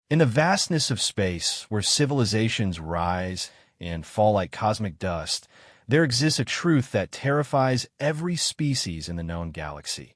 In the vastness of space, where civilizations rise and fall like cosmic dust, there exists a truth that terrifies every species in the known galaxy.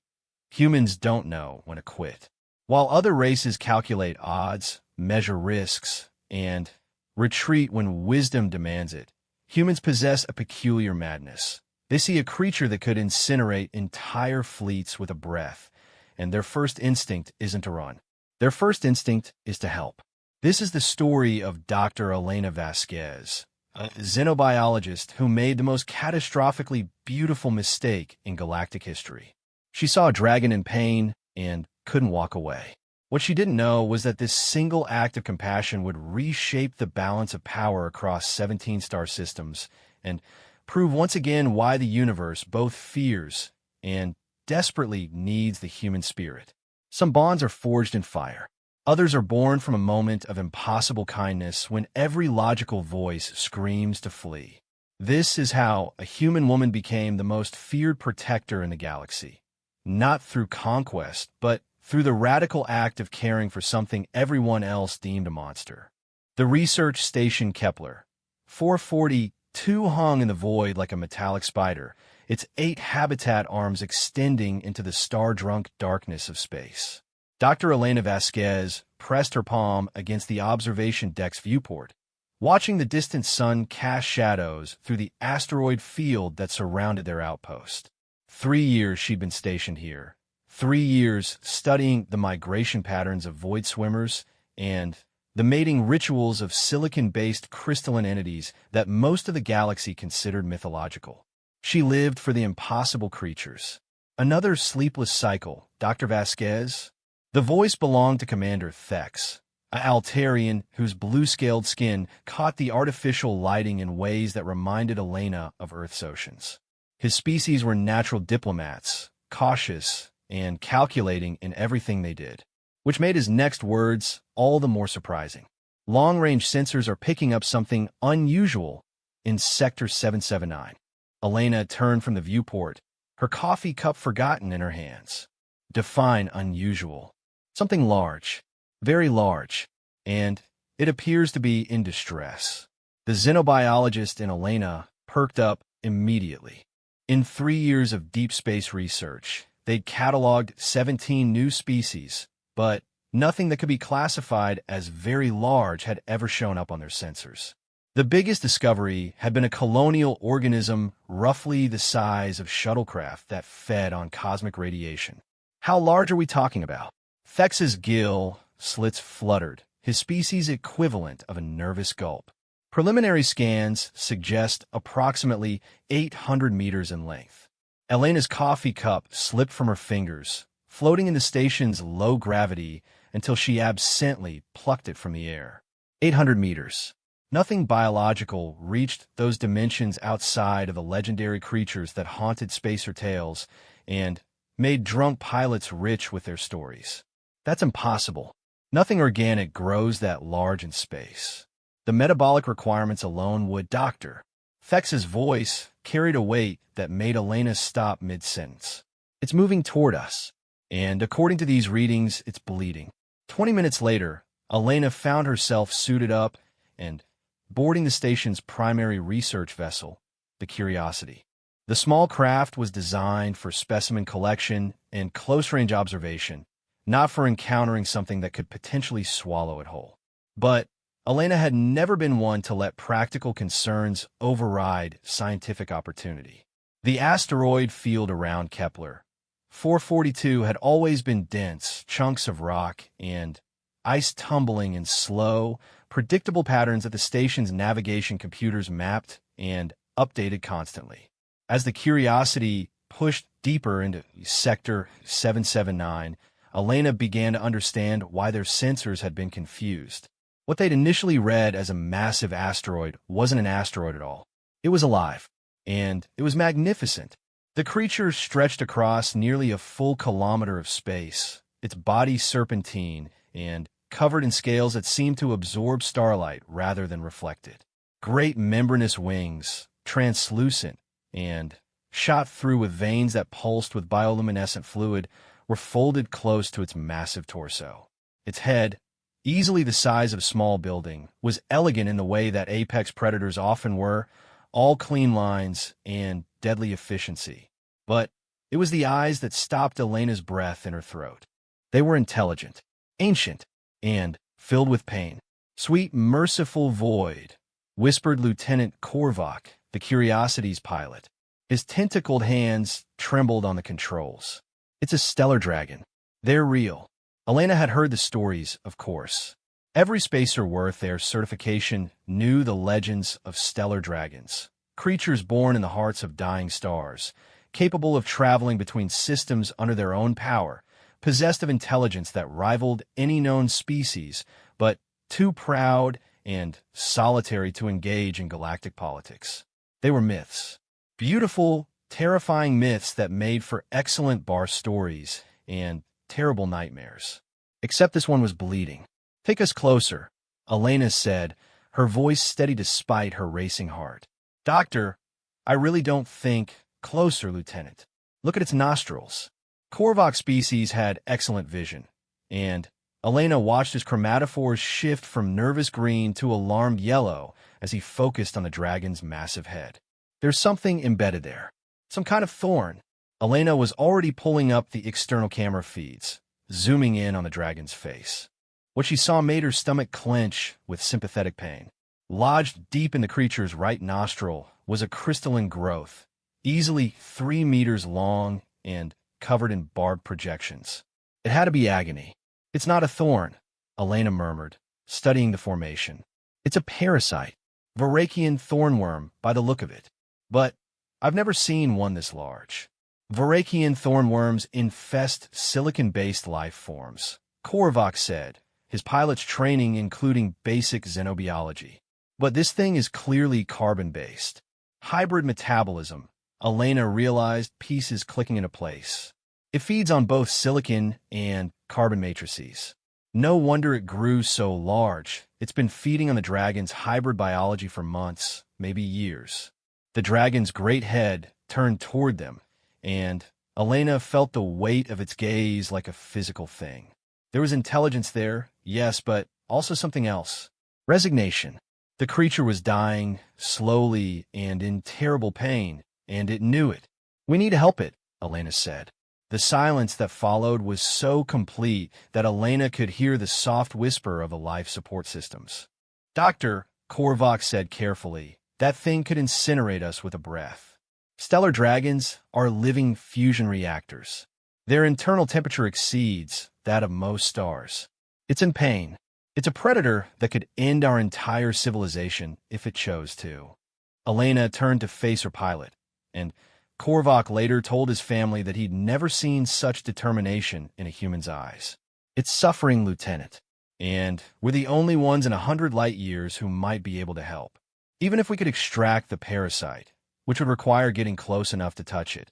Humans don't know when to quit. While other races calculate odds, measure risks, and retreat when wisdom demands it, humans possess a peculiar madness. They see a creature that could incinerate entire fleets with a breath, and their first instinct isn't to run. Their first instinct is to help. This is the story of Dr. Elena Vasquez, a xenobiologist who made the most catastrophically beautiful mistake in galactic history. She saw a dragon in pain and couldn't walk away. What she didn't know was that this single act of compassion would reshape the balance of power across 17 star systems and prove once again why the universe both fears and desperately needs the human spirit. Some bonds are forged in fire. Others are born from a moment of impossible kindness when every logical voice screams to flee. This is how a human woman became the most feared protector in the galaxy. Not through conquest, but through the radical act of caring for something everyone else deemed a monster. The research station Kepler 442 hung in the void like a metallic spider, its 8 habitat arms extending into the star-drunk darkness of space. Dr. Elena Vasquez pressed her palm against the observation deck's viewport, watching the distant sun cast shadows through the asteroid field that surrounded their outpost. 3 years she'd been stationed here. 3 years studying the migration patterns of void swimmers and the mating rituals of silicon-based crystalline entities that most of the galaxy considered mythological. She lived for the impossible creatures. Another sleepless cycle, Dr. Vasquez. The voice belonged to Commander Thex, an Altarian whose blue-scaled skin caught the artificial lighting in ways that reminded Elena of Earth's oceans. His species were natural diplomats, cautious and calculating in everything they did, which made his next words all the more surprising. Long-range sensors are picking up something unusual in Sector 779. Elena turned from the viewport, her coffee cup forgotten in her hands. Define unusual. Something large, very large, and it appears to be in distress. The xenobiologist in Elena perked up immediately. In 3 years of deep space research, they'd cataloged 17 new species, but nothing that could be classified as very large had ever shown up on their sensors. The biggest discovery had been a colonial organism roughly the size of shuttlecraft that fed on cosmic radiation. How large are we talking about? Thex's gill slits fluttered, his species equivalent of a nervous gulp. Preliminary scans suggest approximately 800 meters in length. Elena's coffee cup slipped from her fingers, floating in the station's low gravity until she absently plucked it from the air. 800 meters. Nothing biological reached those dimensions outside of the legendary creatures that haunted spacer tales and made drunk pilots rich with their stories. That's impossible. Nothing organic grows that large in space. The metabolic requirements alone would, Doctor. Thex's voice carried a weight that made Elena stop mid-sentence. It's moving toward us, and according to these readings, it's bleeding. 20 minutes later, Elena found herself suited up and boarding the station's primary research vessel, the Curiosity. The small craft was designed for specimen collection and close-range observation, not for encountering something that could potentially swallow it whole. But Elena had never been one to let practical concerns override scientific opportunity. The asteroid field around Kepler 442 had always been dense, chunks of rock and ice tumbling in slow, predictable patterns that the station's navigation computers mapped and updated constantly. As the Curiosity pushed deeper into Sector 779, Elena began to understand why their sensors had been confused. What they'd initially read as a massive asteroid wasn't an asteroid at all. It was alive, and it was magnificent. The creature stretched across nearly a full kilometer of space, its body serpentine and covered in scales that seemed to absorb starlight rather than reflect it. Great membranous wings, translucent, and shot through with veins that pulsed with bioluminescent fluid, were folded close to its massive torso. Its head, easily the size of a small building, was elegant in the way that apex predators often were, all clean lines and deadly efficiency. But it was the eyes that stopped Elena's breath in her throat. They were intelligent, ancient, and filled with pain. "Sweet, merciful void," whispered Lieutenant Korvac, the Curiosity's pilot. His tentacled hands trembled on the controls. "It's a stellar dragon. They're real." Elena had heard the stories, of course. Every spacer worth their certification knew the legends of stellar dragons, creatures born in the hearts of dying stars, capable of traveling between systems under their own power, possessed of intelligence that rivaled any known species, but too proud and solitary to engage in galactic politics. They were myths. Beautiful, terrifying myths that made for excellent bar stories and terrible nightmares. Except this one was bleeding. "Take us closer," Elena said, her voice steady despite her racing heart. "Doctor, I really don't think—" "Closer, Lieutenant. Look at its nostrils." Korvac's species had excellent vision, and Elena watched his chromatophores shift from nervous green to alarmed yellow as he focused on the dragon's massive head. There's something embedded there. Some kind of thorn. Elena was already pulling up the external camera feeds, zooming in on the dragon's face. What she saw made her stomach clench with sympathetic pain. Lodged deep in the creature's right nostril was a crystalline growth, easily 3 meters long and covered in barbed projections. It had to be agony. "It's not a thorn," Elena murmured, studying the formation. "It's a parasite, Varakian thornworm by the look of it. But I've never seen one this large." "Varakian thornworms infest silicon-based life forms," Korvac said, his pilot's training including basic xenobiology. "But this thing is clearly carbon-based. Hybrid metabolism," Elena realized, pieces clicking into place. "It feeds on both silicon and carbon matrices. No wonder it grew so large. It's been feeding on the dragon's hybrid biology for months, maybe years." The dragon's great head turned toward them, and Elena felt the weight of its gaze like a physical thing. There was intelligence there, yes, but also something else. Resignation. The creature was dying, slowly and in terrible pain, and it knew it. "We need to help it," Elena said. The silence that followed was so complete that Elena could hear the soft whisper of the life support systems. "Doctor," Korvac said carefully, "that thing could incinerate us with a breath. Stellar dragons are living fusion reactors. Their internal temperature exceeds that of most stars. It's in pain. It's a predator that could end our entire civilization if it chose to." Elena turned to face her pilot, and Korvac later told his family that he'd never seen such determination in a human's eyes. "It's suffering, Lieutenant, and we're the only ones in 100 light years who might be able to help. Even if we could extract the parasite, which would require getting close enough to touch it,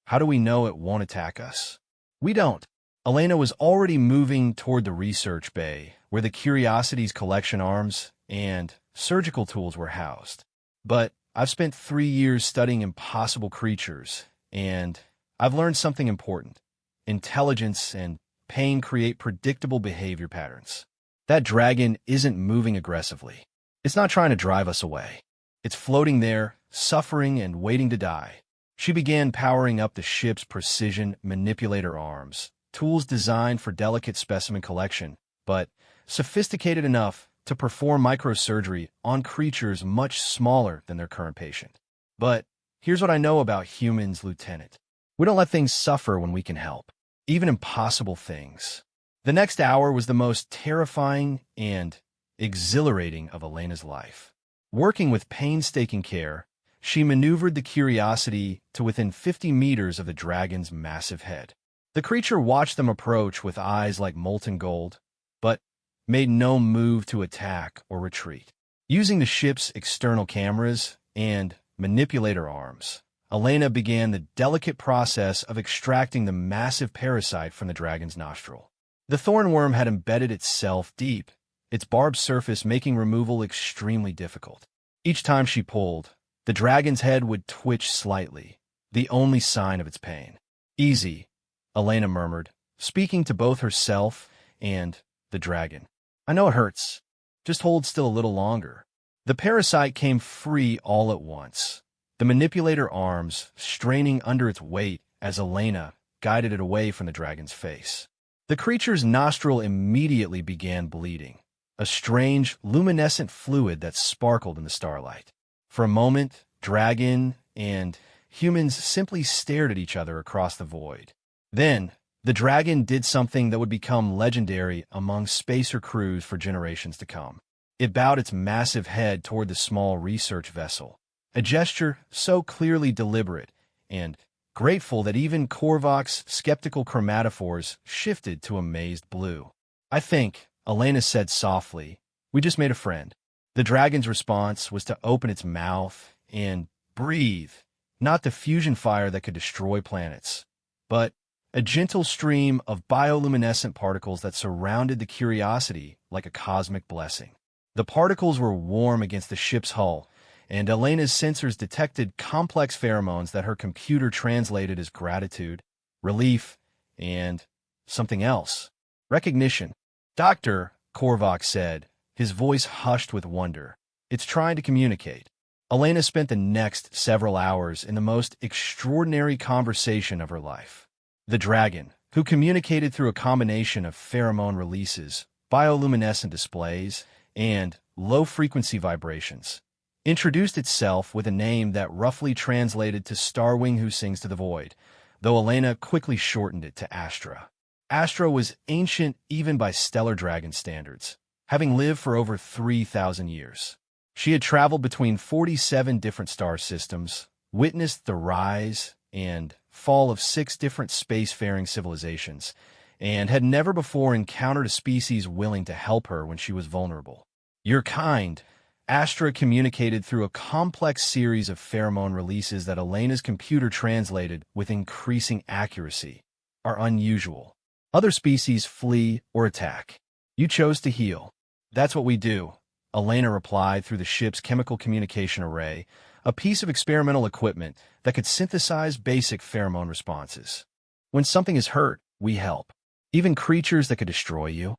how do we know it won't attack us?" "We don't." Elena was already moving toward the research bay, where the Curiosity's collection arms and surgical tools were housed. "But I've spent 3 years studying impossible creatures, and I've learned something important. Intelligence and pain create predictable behavior patterns. That dragon isn't moving aggressively. It's not trying to drive us away. It's floating there, suffering and waiting to die." She began powering up the ship's precision manipulator arms, tools designed for delicate specimen collection, but sophisticated enough to perform microsurgery on creatures much smaller than their current patient. "But here's what I know about humans, Lieutenant. We don't let things suffer when we can help, even impossible things." The next hour was the most terrifying and exhilarating of Elena's life. Working with painstaking care, she maneuvered the Curiosity to within 50 meters of the dragon's massive head. The creature watched them approach with eyes like molten gold, but made no move to attack or retreat. Using the ship's external cameras and manipulator arms, Elena began the delicate process of extracting the massive parasite from the dragon's nostril. The thornworm had embedded itself deep, its barbed surface making removal extremely difficult. Each time she pulled, the dragon's head would twitch slightly, the only sign of its pain. "Easy," Elena murmured, speaking to both herself and the dragon. I know it hurts. Just hold still a little longer. The parasite came free all at once, the manipulator arms straining under its weight as Elena guided it away from the dragon's face. The creature's nostril immediately began bleeding, a strange, luminescent fluid that sparkled in the starlight. For a moment, dragon and humans simply stared at each other across the void. Then, the dragon did something that would become legendary among spacer crews for generations to come. It bowed its massive head toward the small research vessel, a gesture so clearly deliberate and grateful that even Korvac's skeptical chromatophores shifted to amazed blue. I think, Elena said softly, we just made a friend. The dragon's response was to open its mouth and breathe, not the fusion fire that could destroy planets, but a gentle stream of bioluminescent particles that surrounded the curiosity like a cosmic blessing. The particles were warm against the ship's hull, and Elena's sensors detected complex pheromones that her computer translated as gratitude, relief, and something else. Recognition. Doctor, Korvac said, his voice hushed with wonder. It's trying to communicate. Elena spent the next several hours in the most extraordinary conversation of her life. The dragon, who communicated through a combination of pheromone releases, bioluminescent displays, and low-frequency vibrations, introduced itself with a name that roughly translated to Starwing who sings to the void, though Elena quickly shortened it to Astra. Astra was ancient even by stellar dragon standards, having lived for over 3,000 years. She had traveled between 47 different star systems, witnessed the rise and fall of 6 different spacefaring civilizations, and had never before encountered a species willing to help her when she was vulnerable. Your kind, Astra communicated through a complex series of pheromone releases that Elena's computer translated with increasing accuracy, are unusual. Other species flee or attack. You chose to heal. That's what we do, Elena replied through the ship's chemical communication array, a piece of experimental equipment that could synthesize basic pheromone responses. When something is hurt, we help. Even creatures that could destroy you.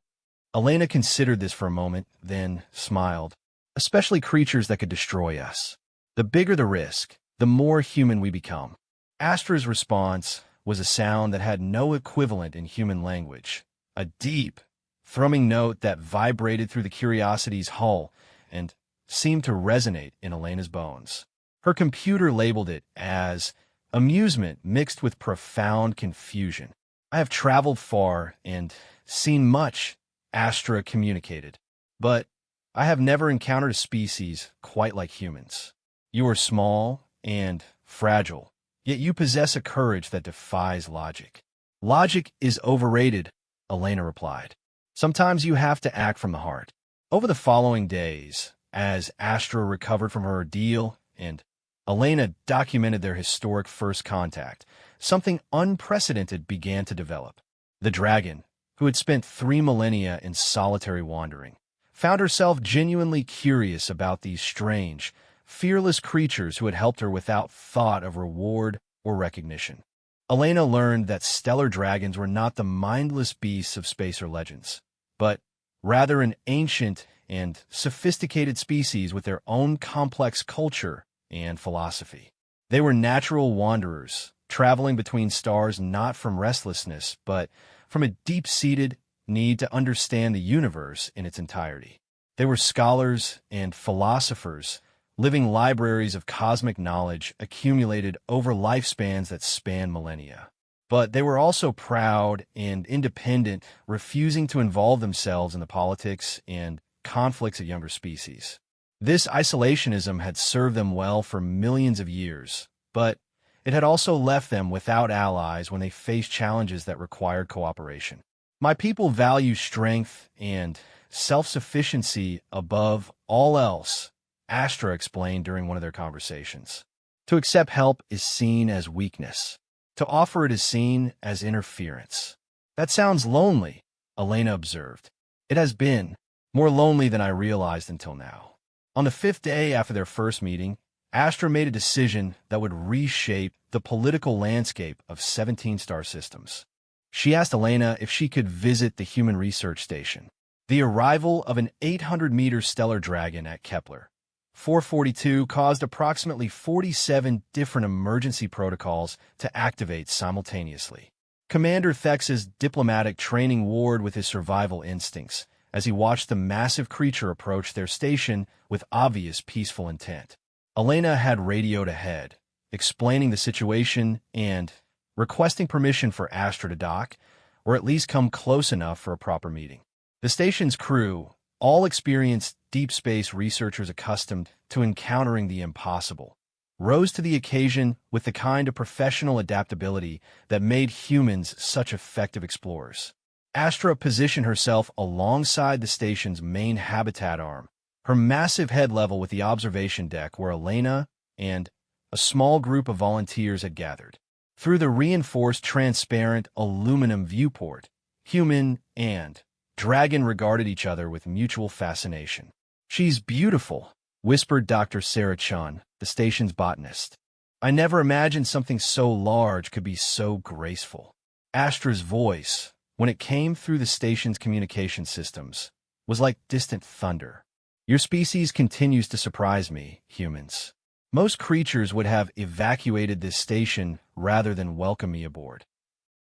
Elena considered this for a moment, then smiled. Especially creatures that could destroy us. The bigger the risk, the more human we become. Astra's response was a sound that had no equivalent in human language. A deep, thrumming note that vibrated through the Curiosity's hull and seemed to resonate in Elena's bones. Her computer labeled it as amusement mixed with profound confusion. I have traveled far and seen much, Astra communicated, but I have never encountered a species quite like humans. You are small and fragile, yet you possess a courage that defies logic. Logic is overrated, Elena replied. Sometimes you have to act from the heart. Over the following days, as Astra recovered from her ordeal and Elena documented their historic first contact, something unprecedented began to develop. The dragon, who had spent 3 millennia in solitary wandering, found herself genuinely curious about these strange, fearless creatures who had helped her without thought of reward or recognition. Elena learned that stellar dragons were not the mindless beasts of spacer legends, but rather an ancient and sophisticated species with their own complex culture and philosophy. They were natural wanderers, traveling between stars not from restlessness, but from a deep-seated need to understand the universe in its entirety. They were scholars and philosophers, living libraries of cosmic knowledge accumulated over lifespans that span millennia. But they were also proud and independent, refusing to involve themselves in the politics and conflicts of younger species. This isolationism had served them well for millions of years, but it had also left them without allies when they faced challenges that required cooperation. My people value strength and self-sufficiency above all else, Astra explained during one of their conversations. To accept help is seen as weakness. To offer it is seen as interference. That sounds lonely, Elena observed. It has been more lonely than I realized until now. On the 5th day after their first meeting, Astra made a decision that would reshape the political landscape of 17 star systems. She asked Elena if she could visit the human research station. The arrival of an 800-meter stellar dragon at Kepler 442 caused approximately 47 different emergency protocols to activate simultaneously. Commander Thex's diplomatic training warred with his survival instincts as he watched the massive creature approach their station with obvious peaceful intent. Elena had radioed ahead, explaining the situation and requesting permission for Astra to dock, or at least come close enough for a proper meeting. The station's crew, all experienced deep space researchers accustomed to encountering the impossible, rose to the occasion with the kind of professional adaptability that made humans such effective explorers. Astra positioned herself alongside the station's main habitat arm, her massive head level with the observation deck where Elena and a small group of volunteers had gathered. Through the reinforced transparent aluminum viewport, human and dragon regarded each other with mutual fascination. "She's beautiful," whispered Dr. Sarah Chun, the station's botanist. "I never imagined something so large could be so graceful." Astra's voice, when it came through the station's communication systems, was like distant thunder. "Your species continues to surprise me, humans. Most creatures would have evacuated this station rather than welcome me aboard."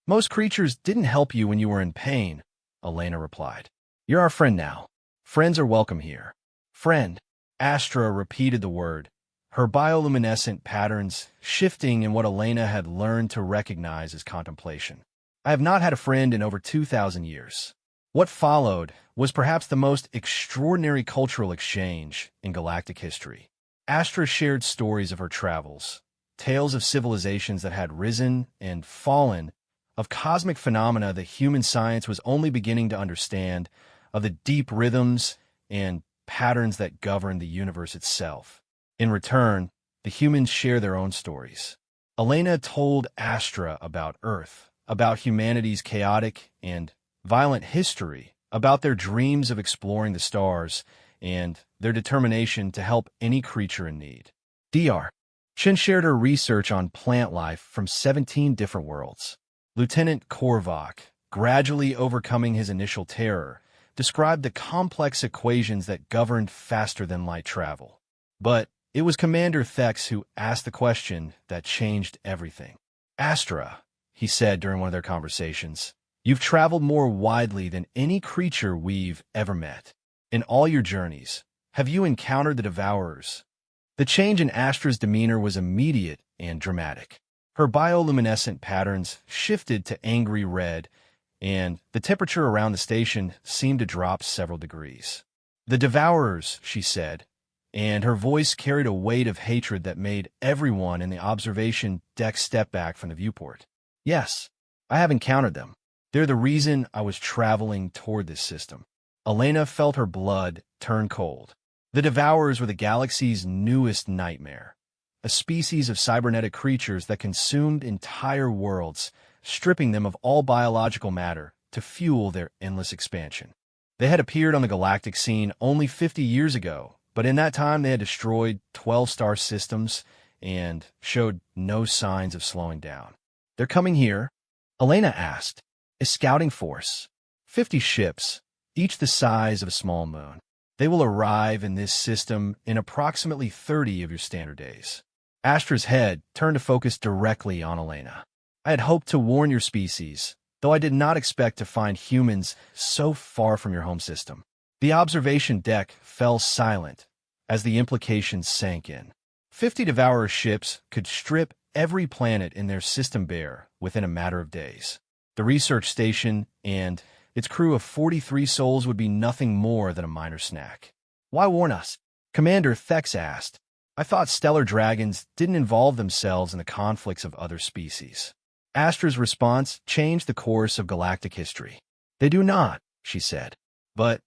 "Most creatures didn't help you when you were in pain," Elena replied. "You're our friend now. Friends are welcome here." "Friend." Astra repeated the word, her bioluminescent patterns shifting in what Elena had learned to recognize as contemplation. "I have not had a friend in over 2,000 years." What followed was perhaps the most extraordinary cultural exchange in galactic history. Astra shared stories of her travels, tales of civilizations that had risen and fallen, of cosmic phenomena that human science was only beginning to understand, of the deep rhythms and patterns that govern the universe itself. In return, the humans share their own stories. Elena told Astra about Earth, about humanity's chaotic and violent history, about their dreams of exploring the stars, and their determination to help any creature in need. Dr. Chen shared her research on plant life from 17 different worlds. Lieutenant Korvac, gradually overcoming his initial terror, described the complex equations that governed faster-than-light travel. But it was Commander Thex who asked the question that changed everything. "Astra," he said during one of their conversations, "you've traveled more widely than any creature we've ever met. In all your journeys, have you encountered the Devourers?" The change in Astra's demeanor was immediate and dramatic. Her bioluminescent patterns shifted to angry red, and the temperature around the station seemed to drop several degrees. "The Devourers," she said, and her voice carried a weight of hatred that made everyone in the observation deck step back from the viewport. "Yes, I have encountered them. They're the reason I was traveling toward this system." Elena felt her blood turn cold. The Devourers were the galaxy's newest nightmare, a species of cybernetic creatures that consumed entire worlds, stripping them of all biological matter to fuel their endless expansion. They had appeared on the galactic scene only 50 years ago, but in that time they had destroyed 12 star systems and showed no signs of slowing down. "They're coming here?" Elena asked. "A scouting force. 50 ships, each the size of a small moon. They will arrive in this system in approximately 30 of your standard days." Astra's head turned to focus directly on Elena. "I had hoped to warn your species, though I did not expect to find humans so far from your home system." The observation deck fell silent as the implications sank in. 50 Devourer ships could strip every planet in their system bare within a matter of days. The research station and its crew of 43 souls would be nothing more than a minor snack. "Why warn us?" Commander Thex asked. "I thought stellar dragons didn't involve themselves in the conflicts of other species." Astra's response changed the course of galactic history. "They do not," she said. "But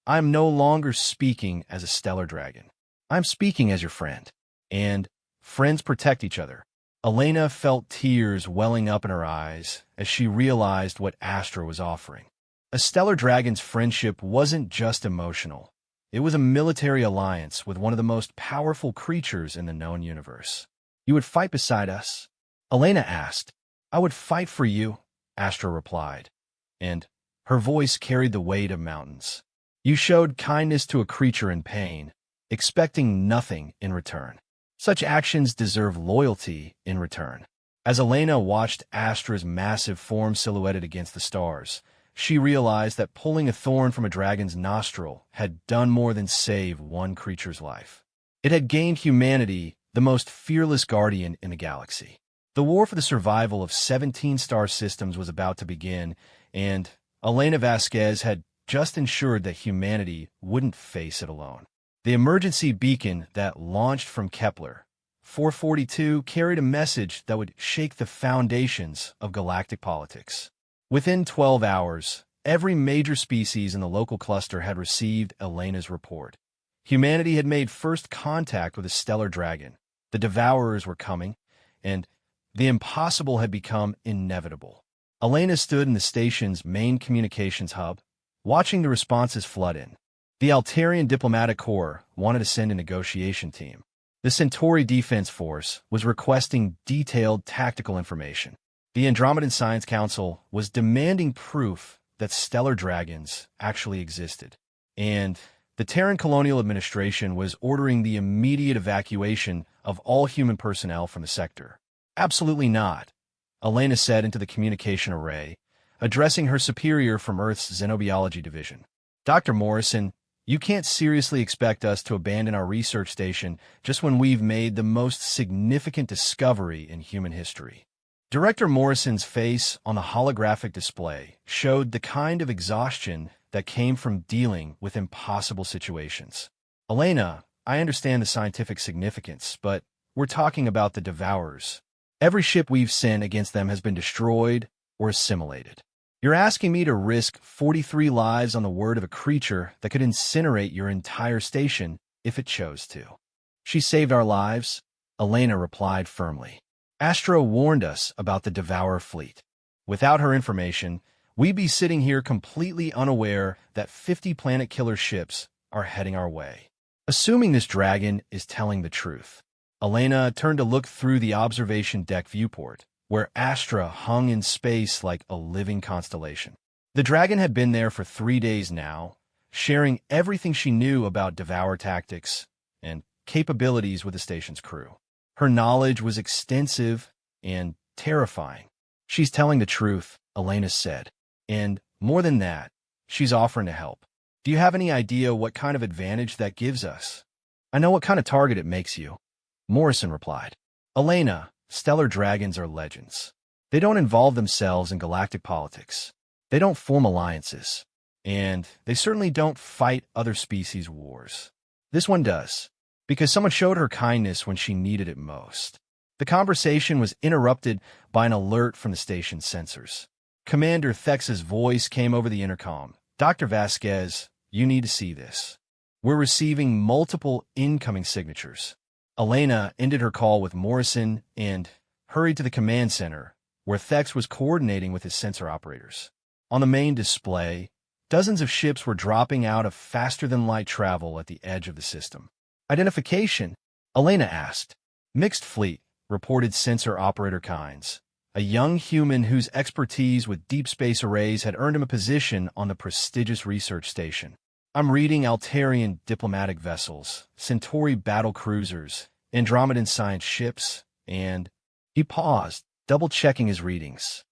I am no longer speaking as a stellar dragon. I'm speaking as your friend. And friends protect each other." Elena felt tears welling up in her eyes as she realized what Astra was offering. A stellar dragon's friendship wasn't just emotional. It was a military alliance with one of the most powerful creatures in the known universe. "You would fight beside us?" Elena asked. "I would fight for you," Astra replied, and her voice carried the weight of mountains. You showed kindness to a creature in pain, expecting nothing in return. Such actions deserve loyalty in return. As Elena watched Astra's massive form silhouetted against the stars, she realized that pulling a thorn from a dragon's nostril had done more than save one creature's life. It had gained humanity the most fearless guardian in the galaxy. The war for the survival of 17 star systems was about to begin, and Elena Vasquez had just ensured that humanity wouldn't face it alone. The emergency beacon that launched from Kepler 442 carried a message that would shake the foundations of galactic politics. Within 12 hours, every major species in the local cluster had received Elena's report. Humanity had made first contact with a stellar dragon. The Devourers were coming, and the impossible had become inevitable. Elena stood in the station's main communications hub, watching the responses flood in. The Altarian Diplomatic Corps wanted to send a negotiation team. The Centauri Defense Force was requesting detailed tactical information. The Andromedan Science Council was demanding proof that stellar dragons actually existed. And the Terran Colonial Administration was ordering the immediate evacuation of all human personnel from the sector. Absolutely not, Elena said into the communication array, addressing her superior from Earth's Xenobiology Division. Dr. Morrison, you can't seriously expect us to abandon our research station just when we've made the most significant discovery in human history. Director Morrison's face on the holographic display showed the kind of exhaustion that came from dealing with impossible situations. Elena, I understand the scientific significance, but we're talking about the Devourers. Every ship we've sent against them has been destroyed or assimilated. You're asking me to risk 43 lives on the word of a creature that could incinerate your entire station if it chose to. She saved our lives, Elena replied firmly. Astra warned us about the Devourer fleet. Without her information, we'd be sitting here completely unaware that 50 planet-killer ships are heading our way. Assuming this dragon is telling the truth, Elena turned to look through the observation deck viewport, where Astra hung in space like a living constellation. The dragon had been there for 3 days now, sharing everything she knew about Devourer tactics and capabilities with the station's crew. Her knowledge was extensive and terrifying. She's telling the truth, Elena said. And more than that, she's offering to help. Do you have any idea what kind of advantage that gives us? I know what kind of target it makes you, Morrison replied. Elena, stellar dragons are legends. They don't involve themselves in galactic politics. They don't form alliances. And they certainly don't fight other species' wars. This one does, because someone showed her kindness when she needed it most. The conversation was interrupted by an alert from the station's sensors. Commander Thex's voice came over the intercom. Dr. Vasquez, you need to see this. We're receiving multiple incoming signatures. Elena ended her call with Morrison and hurried to the command center, where Thex was coordinating with his sensor operators. On the main display, dozens of ships were dropping out of faster-than-light travel at the edge of the system. Identification? Elena asked. Mixed fleet, reported sensor operator Kynes, a young human whose expertise with deep space arrays had earned him a position on the prestigious research station. I'm reading Altarian diplomatic vessels, Centauri battle cruisers, Andromedan science ships, and... He paused, double-checking his readings.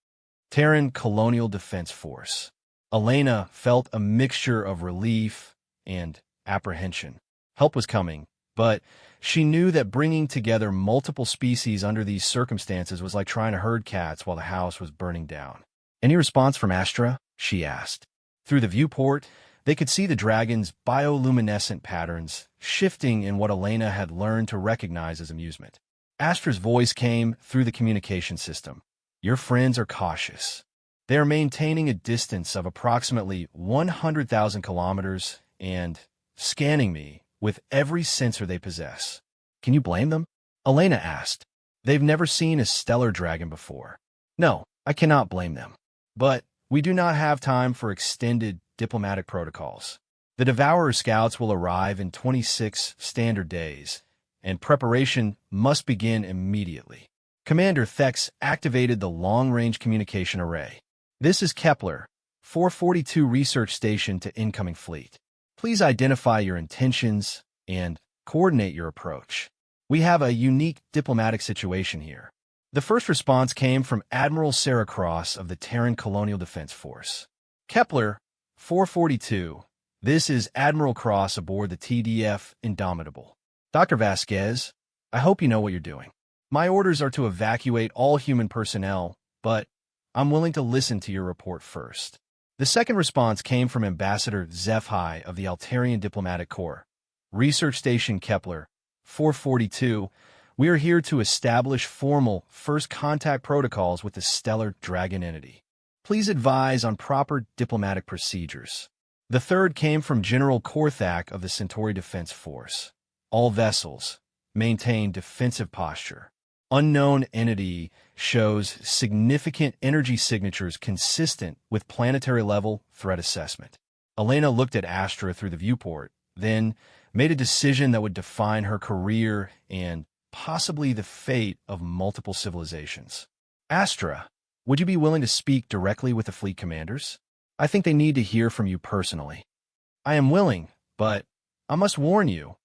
Terran Colonial Defense Force. Elena felt a mixture of relief and apprehension. Help was coming, but she knew that bringing together multiple species under these circumstances was like trying to herd cats while the house was burning down. Any response from Astra? She asked. Through the viewport, they could see the dragon's bioluminescent patterns shifting in what Elena had learned to recognize as amusement. Astra's voice came through the communication system. Your friends are cautious. They are maintaining a distance of approximately 100,000 kilometers and scanning me with every sensor they possess. Can you blame them? Elena asked. They've never seen a stellar dragon before. No, I cannot blame them. But we do not have time for extended diplomatic protocols. The Devourer scouts will arrive in 26 standard days, and preparation must begin immediately. Commander Thex activated the long-range communication array. This is Kepler, 442 research station to incoming fleet. Please identify your intentions and coordinate your approach. We have a unique diplomatic situation here. The first response came from Admiral Sarah Cross of the Terran Colonial Defense Force. Kepler 442. This is Admiral Cross aboard the TDF Indomitable. Dr. Vasquez, I hope you know what you're doing. My orders are to evacuate all human personnel, but I'm willing to listen to your report first. The second response came from Ambassador Zephi of the Altarian Diplomatic Corps. Research Station Kepler 442. We are here to establish formal first contact protocols with the stellar dragon entity. Please advise on proper diplomatic procedures. The third came from General Korthak of the Centauri Defense Force. All vessels maintain defensive posture. Unknown entity shows significant energy signatures consistent with planetary-level threat assessment. Elena looked at Astra through the viewport, then made a decision that would define her career and possibly the fate of multiple civilizations. Astra, would you be willing to speak directly with the fleet commanders? I think they need to hear from you personally. I am willing, but I must warn you,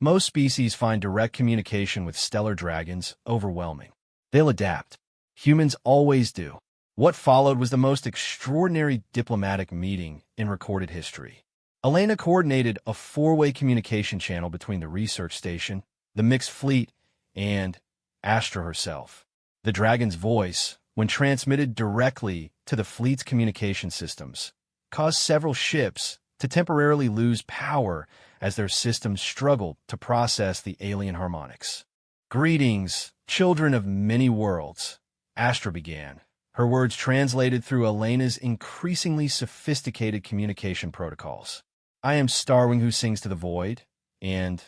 most species find direct communication with stellar dragons overwhelming. They'll adapt. Humans always do. What followed was the most extraordinary diplomatic meeting in recorded history. Elena coordinated a four-way communication channel between the research station, the mixed fleet, and Astra herself. The dragon's voice, when transmitted directly to the fleet's communication systems, caused several ships to temporarily lose power as their systems struggled to process the alien harmonics. Greetings, children of many worlds, Astra began, her words translated through Elena's increasingly sophisticated communication protocols. I am Starwing who sings to the void, and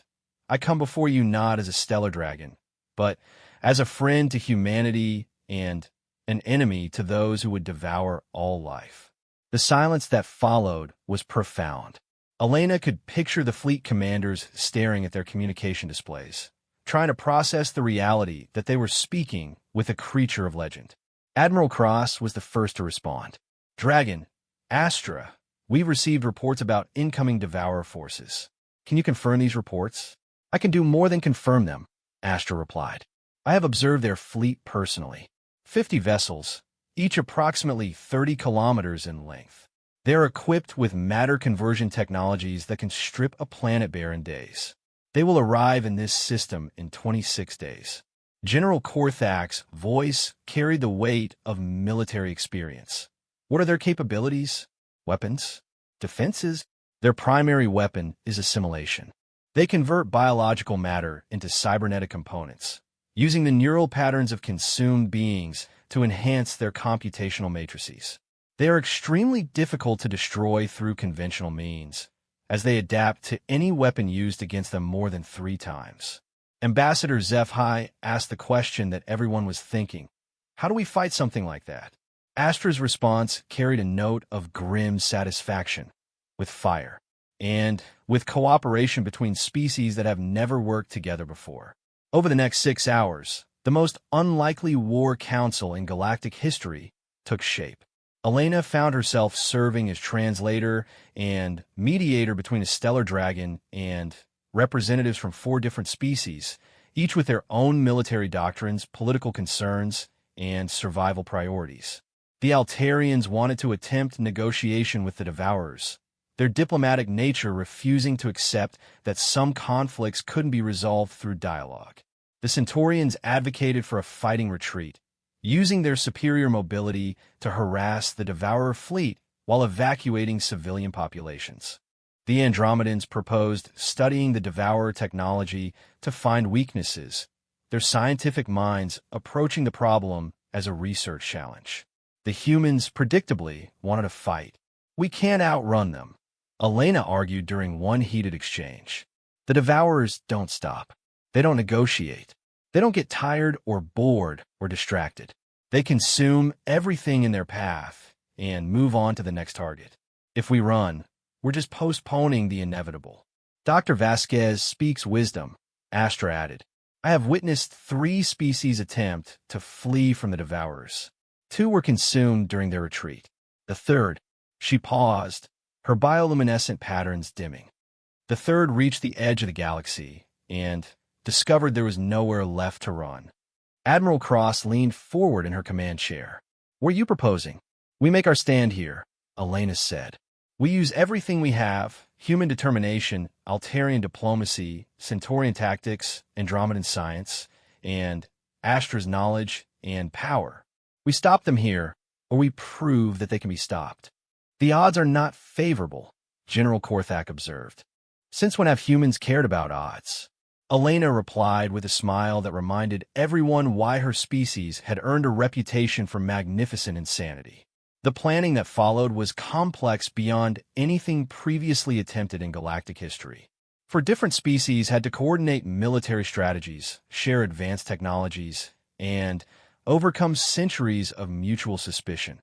I come before you not as a stellar dragon, but as a friend to humanity and an enemy to those who would devour all life. The silence that followed was profound. Elena could picture the fleet commanders staring at their communication displays, trying to process the reality that they were speaking with a creature of legend. Admiral Cross was the first to respond. Dragon, Astra, we've received reports about incoming Devourer forces. Can you confirm these reports? I can do more than confirm them, Astra replied. I have observed their fleet personally. 50 vessels, each approximately 30 kilometers in length. They are equipped with matter conversion technologies that can strip a planet bare in days. They will arrive in this system in 26 days. General Korthak's voice carried the weight of military experience. What are their capabilities? Weapons? Defenses? Their primary weapon is assimilation. They convert biological matter into cybernetic components, using the neural patterns of consumed beings to enhance their computational matrices. They are extremely difficult to destroy through conventional means, as they adapt to any weapon used against them more than 3 times. Ambassador Zephi asked the question that everyone was thinking. How do we fight something like that? Astra's response carried a note of grim satisfaction. With fire. And with cooperation between species that have never worked together before. Over the next 6 hours, the most unlikely war council in galactic history took shape. Elena found herself serving as translator and mediator between a stellar dragon and representatives from 4 different species, each with their own military doctrines, political concerns, and survival priorities. The Altarians wanted to attempt negotiation with the Devourers, their diplomatic nature refusing to accept that some conflicts couldn't be resolved through dialogue. The Centaurians advocated for a fighting retreat, using their superior mobility to harass the Devourer fleet while evacuating civilian populations. The Andromedans proposed studying the Devourer technology to find weaknesses, their scientific minds approaching the problem as a research challenge. The humans, predictably, wanted a fight. We can't outrun them, Elena argued during one heated exchange. The Devourers don't stop. They don't negotiate. They don't get tired or bored or distracted. They consume everything in their path and move on to the next target. If we run, we're just postponing the inevitable. Dr. Vasquez speaks wisdom, Astra added. I have witnessed 3 species attempt to flee from the Devourers. 2 were consumed during their retreat. The third, she paused, her bioluminescent patterns dimming. The third reached the edge of the galaxy and discovered there was nowhere left to run. Admiral Cross leaned forward in her command chair. "What are you proposing?" "We make our stand here," Elena said. "We use everything we have: human determination, Altarian diplomacy, Centaurian tactics, Andromedan science, and Astra's knowledge and power. We stop them here, or we prove that they can be stopped." "The odds are not favorable," General Korthak observed. "Since when have humans cared about odds?" Elena replied with a smile that reminded everyone why her species had earned a reputation for magnificent insanity. The planning that followed was complex beyond anything previously attempted in galactic history. For different species had to coordinate military strategies, share advanced technologies, and overcome centuries of mutual suspicion,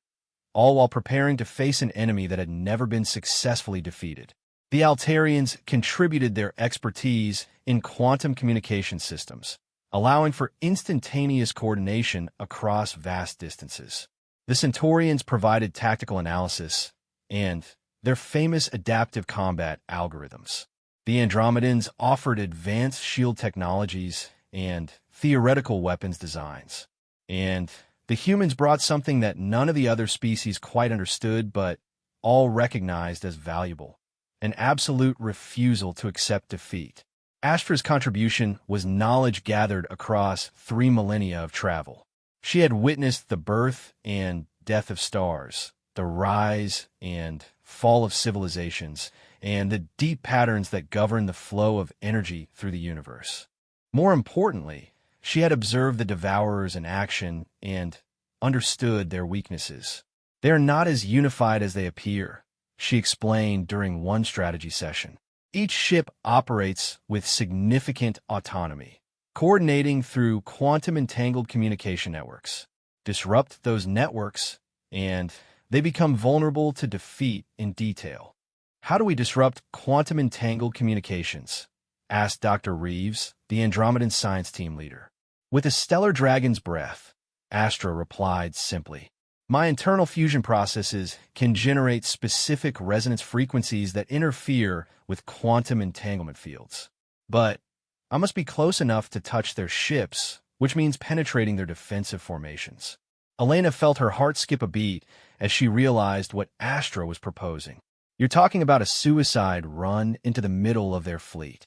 all while preparing to face an enemy that had never been successfully defeated. The Altarians contributed their expertise in quantum communication systems, allowing for instantaneous coordination across vast distances. The Centaurians provided tactical analysis and their famous adaptive combat algorithms. The Andromedans offered advanced shield technologies and theoretical weapons designs. And the humans brought something that none of the other species quite understood but all recognized as valuable: an absolute refusal to accept defeat. Astra's contribution was knowledge gathered across 3 millennia of travel. She had witnessed the birth and death of stars, the rise and fall of civilizations, and the deep patterns that govern the flow of energy through the universe. More importantly, she had observed the Devourers in action and understood their weaknesses. "They are not as unified as they appear," she explained during one strategy session. "Each ship operates with significant autonomy, coordinating through quantum-entangled communication networks. Disrupt those networks, and they become vulnerable to defeat in detail." "How do we disrupt quantum-entangled communications?" asked Dr. Reeves, the Andromedan science team leader. "With a stellar dragon's breath," Astra replied simply. "My internal fusion processes can generate specific resonance frequencies that interfere with quantum entanglement fields. But I must be close enough to touch their ships, which means penetrating their defensive formations." Elena felt her heart skip a beat as she realized what Astra was proposing. "You're talking about a suicide run into the middle of their fleet."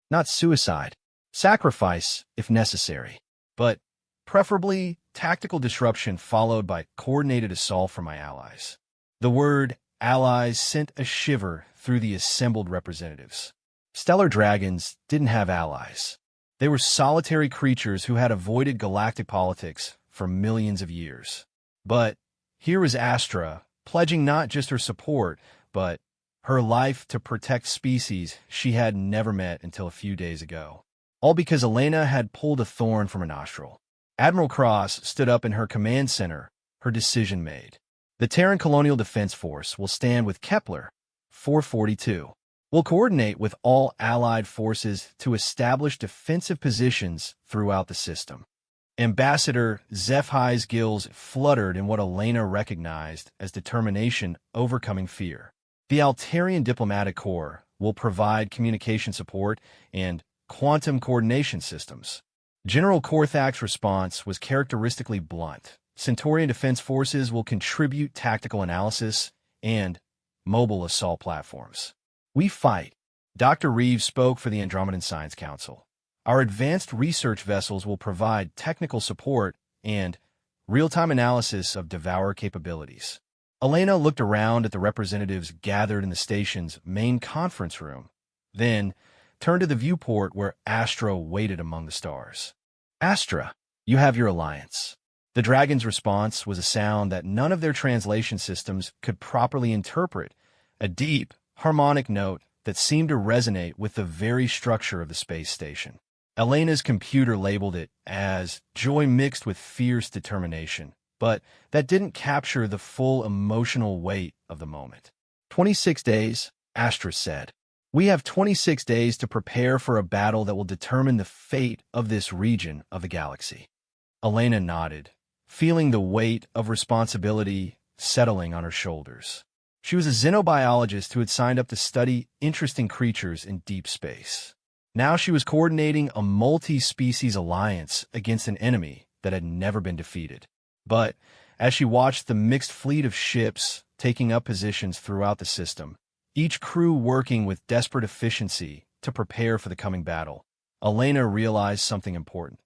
"Not suicide. Sacrifice, if necessary. But preferably tactical disruption followed by coordinated assault from my allies." The word allies sent a shiver through the assembled representatives. Stellar dragons didn't have allies. They were solitary creatures who had avoided galactic politics for millions of years. But here was Astra, pledging not just her support, but her life to protect species she had never met until a few days ago. All because Elena had pulled a thorn from her nostril. Admiral Cross stood up in her command center, her decision made. "The Terran Colonial Defense Force will stand with Kepler 442. We'll coordinate with all allied forces to establish defensive positions throughout the system." Ambassador Zephai's gills fluttered in what Elena recognized as determination overcoming fear. "The Altarian Diplomatic Corps will provide communication support and quantum coordination systems." General Korthak's response was characteristically blunt. "Centaurian Defense Forces will contribute tactical analysis and mobile assault platforms. We fight." Dr. Reeves spoke for the Andromedan Science Council. "Our advanced research vessels will provide technical support and real-time analysis of Devourer capabilities." Elena looked around at the representatives gathered in the station's main conference room, then turned to the viewport where Astra waited among the stars. "Astra, you have your alliance." The dragon's response was a sound that none of their translation systems could properly interpret, a deep, harmonic note that seemed to resonate with the very structure of the space station. Elena's computer labeled it as joy mixed with fierce determination, but that didn't capture the full emotional weight of the moment. 26 days, Astra said. "We have 26 days to prepare for a battle that will determine the fate of this region of the galaxy." Elena nodded, feeling the weight of responsibility settling on her shoulders. She was a xenobiologist who had signed up to study interesting creatures in deep space. Now she was coordinating a multi-species alliance against an enemy that had never been defeated. But as she watched the mixed fleet of ships taking up positions throughout the system, each crew working with desperate efficiency to prepare for the coming battle, Elena realized something important.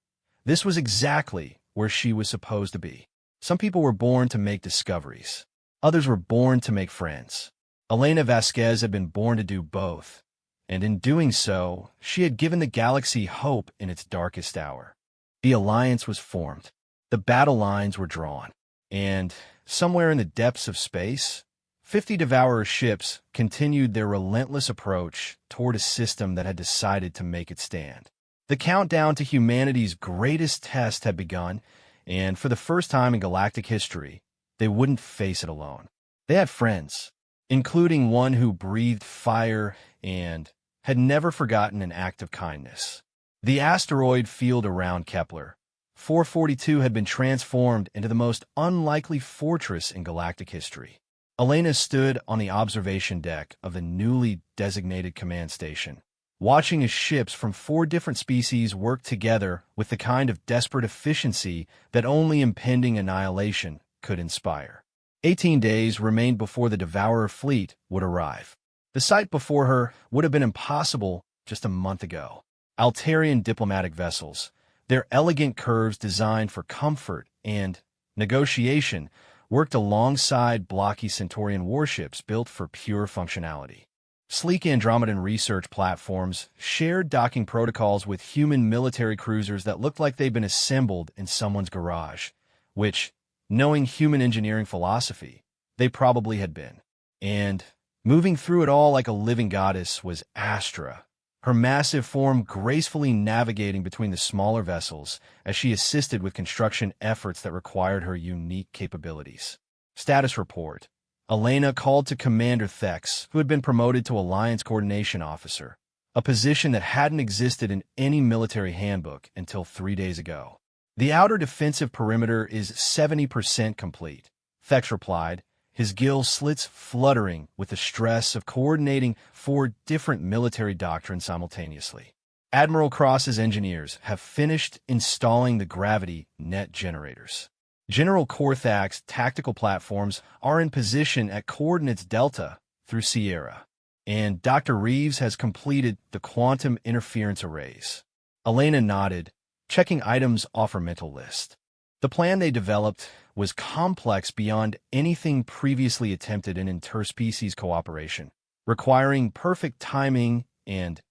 This was exactly where she was supposed to be. Some people were born to make discoveries. Others were born to make friends. Elena Vasquez had been born to do both, and in doing so, she had given the galaxy hope in its darkest hour. The alliance was formed. The battle lines were drawn. And somewhere in the depths of space, 50 Devourer ships continued their relentless approach toward a system that had decided to make it stand. The countdown to humanity's greatest test had begun, and for the first time in galactic history, they wouldn't face it alone. They had friends, including one who breathed fire and had never forgotten an act of kindness. The asteroid field around Kepler 442 had been transformed into the most unlikely fortress in galactic history. Elena stood on the observation deck of the newly designated command station, watching as ships from 4 different species worked together with the kind of desperate efficiency that only impending annihilation could inspire. 18 days remained before the Devourer fleet would arrive. The sight before her would have been impossible just a month ago. Altarian diplomatic vessels, their elegant curves designed for comfort and negotiation, worked alongside blocky Centaurian warships built for pure functionality. Sleek Andromedan research platforms shared docking protocols with human military cruisers that looked like they'd been assembled in someone's garage, which, knowing human engineering philosophy, they probably had been. And moving through it all like a living goddess was Astra, her massive form gracefully navigating between the smaller vessels as she assisted with construction efforts that required her unique capabilities. Status report. Elena called to Commander Thex, who had been promoted to Alliance Coordination Officer, a position that hadn't existed in any military handbook until 3 days ago. The outer defensive perimeter is 70% complete, Thex replied, his gill slits fluttering with the stress of coordinating 4 different military doctrines simultaneously. Admiral Cross's engineers have finished installing the gravity net generators. General Korthak's tactical platforms are in position at coordinates Delta through Sierra, and Dr. Reeves has completed the quantum interference arrays. Elena nodded, checking items off her mental list. The plan they developed was complex beyond anything previously attempted in interspecies cooperation, requiring perfect timing and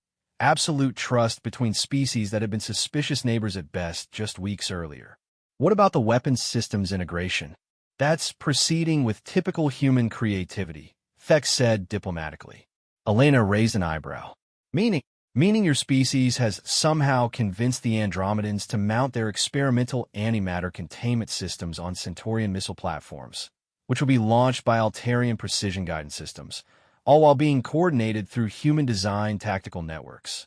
absolute trust between species that had been suspicious neighbors at best just weeks earlier. What about the weapons systems integration? That's proceeding with typical human creativity, Thex said diplomatically. Elena raised an eyebrow. Meaning your species has somehow convinced the Andromedans to mount their experimental antimatter containment systems on Centaurian missile platforms, which will be launched by Altarian precision guidance systems, all while being coordinated through human-designed tactical networks.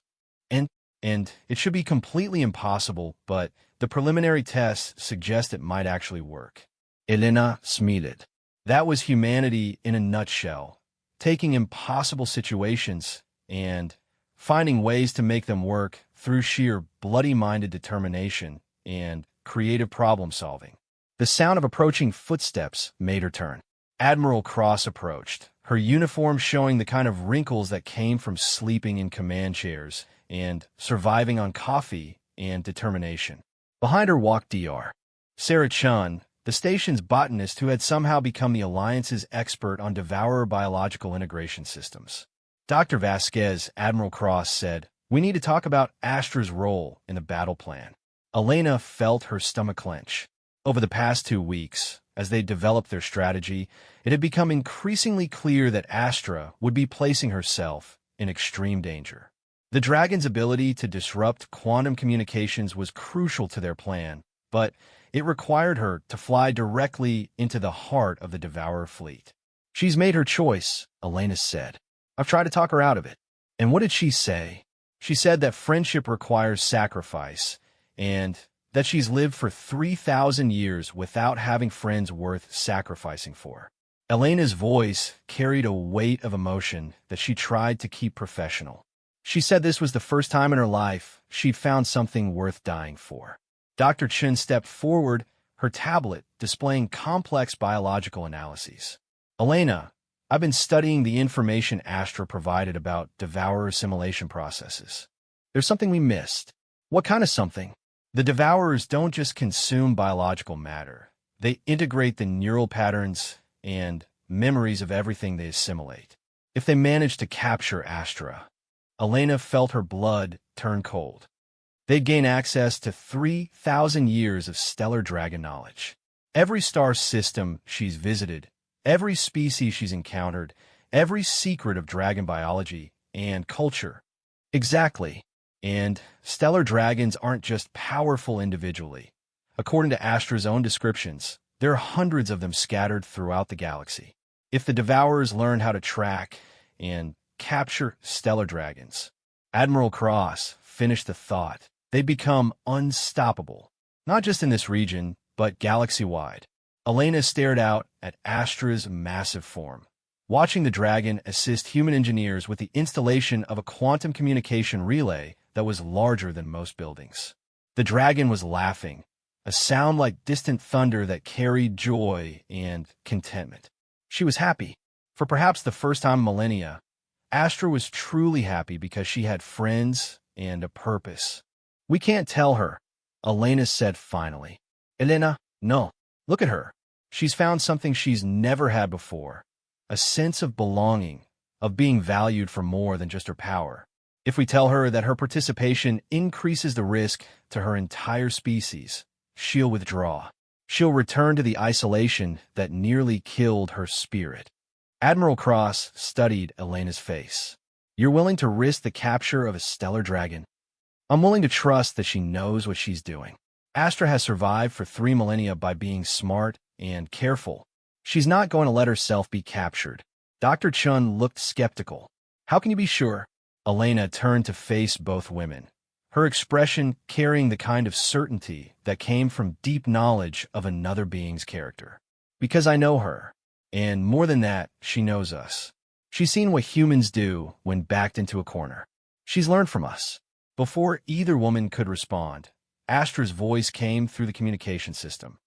And it should be completely impossible, but the preliminary tests suggest it might actually work. Elena smiled. That was humanity in a nutshell, taking impossible situations and finding ways to make them work through sheer bloody-minded determination and creative problem-solving. The sound of approaching footsteps made her turn. Admiral Cross approached, her uniform showing the kind of wrinkles that came from sleeping in command chairs and surviving on coffee and determination. Behind her walked Dr. Sarah Chun, the station's botanist who had somehow become the Alliance's expert on Devourer biological integration systems. Dr. Vasquez, Admiral Cross said, "We need to talk about Astra's role in the battle plan." Elena felt her stomach clench. Over the past 2 weeks, as they developed their strategy, it had become increasingly clear that Astra would be placing herself in extreme danger. The Dragon's ability to disrupt quantum communications was crucial to their plan, but it required her to fly directly into the heart of the Devourer fleet. "She's made her choice," Elena said. "I've tried to talk her out of it." And what did she say? She said that friendship requires sacrifice, and that she's lived for 3,000 years without having friends worth sacrificing for. Elena's voice carried a weight of emotion that she tried to keep professional. She said this was the first time in her life she'd found something worth dying for. Dr. Chun stepped forward, her tablet displaying complex biological analyses. Elena, I've been studying the information Astra provided about devourer assimilation processes. There's something we missed. What kind of something? The devourers don't just consume biological matter. They integrate the neural patterns and memories of everything they assimilate. If they manage to capture Astra, Elena felt her blood turn cold. They'd gain access to 3,000 years of stellar dragon knowledge. Every star system she's visited, every species she's encountered, every secret of dragon biology and culture. Exactly. And stellar dragons aren't just powerful individually. According to Astra's own descriptions, there are hundreds of them scattered throughout the galaxy. If the Devourers learn how to track and capture stellar dragons, Admiral Cross finished the thought, they'd become unstoppable, not just in this region, but galaxy-wide. Elena stared out at Astra's massive form, watching the dragon assist human engineers with the installation of a quantum communication relay that was larger than most buildings. The dragon was laughing, a sound like distant thunder that carried joy and contentment. She was happy. For perhaps the first time in millennia, Astra was truly happy because she had friends and a purpose. We can't tell her, Elena said finally. Elena, no. Look at her. She's found something she's never had before, a sense of belonging, of being valued for more than just her power. If we tell her that her participation increases the risk to her entire species, she'll withdraw. She'll return to the isolation that nearly killed her spirit. Admiral Cross studied Elena's face. You're willing to risk the capture of a stellar dragon? I'm willing to trust that she knows what she's doing. Astra has survived for 3 millennia by being smart and careful. She's not going to let herself be captured. Dr. Chun looked skeptical. How can you be sure? Elena turned to face both women, her expression carrying the kind of certainty that came from deep knowledge of another being's character. Because I know her, and more than that, she knows us. She's seen what humans do when backed into a corner. She's learned from us. Before either woman could respond, Astra's voice came through the communication system.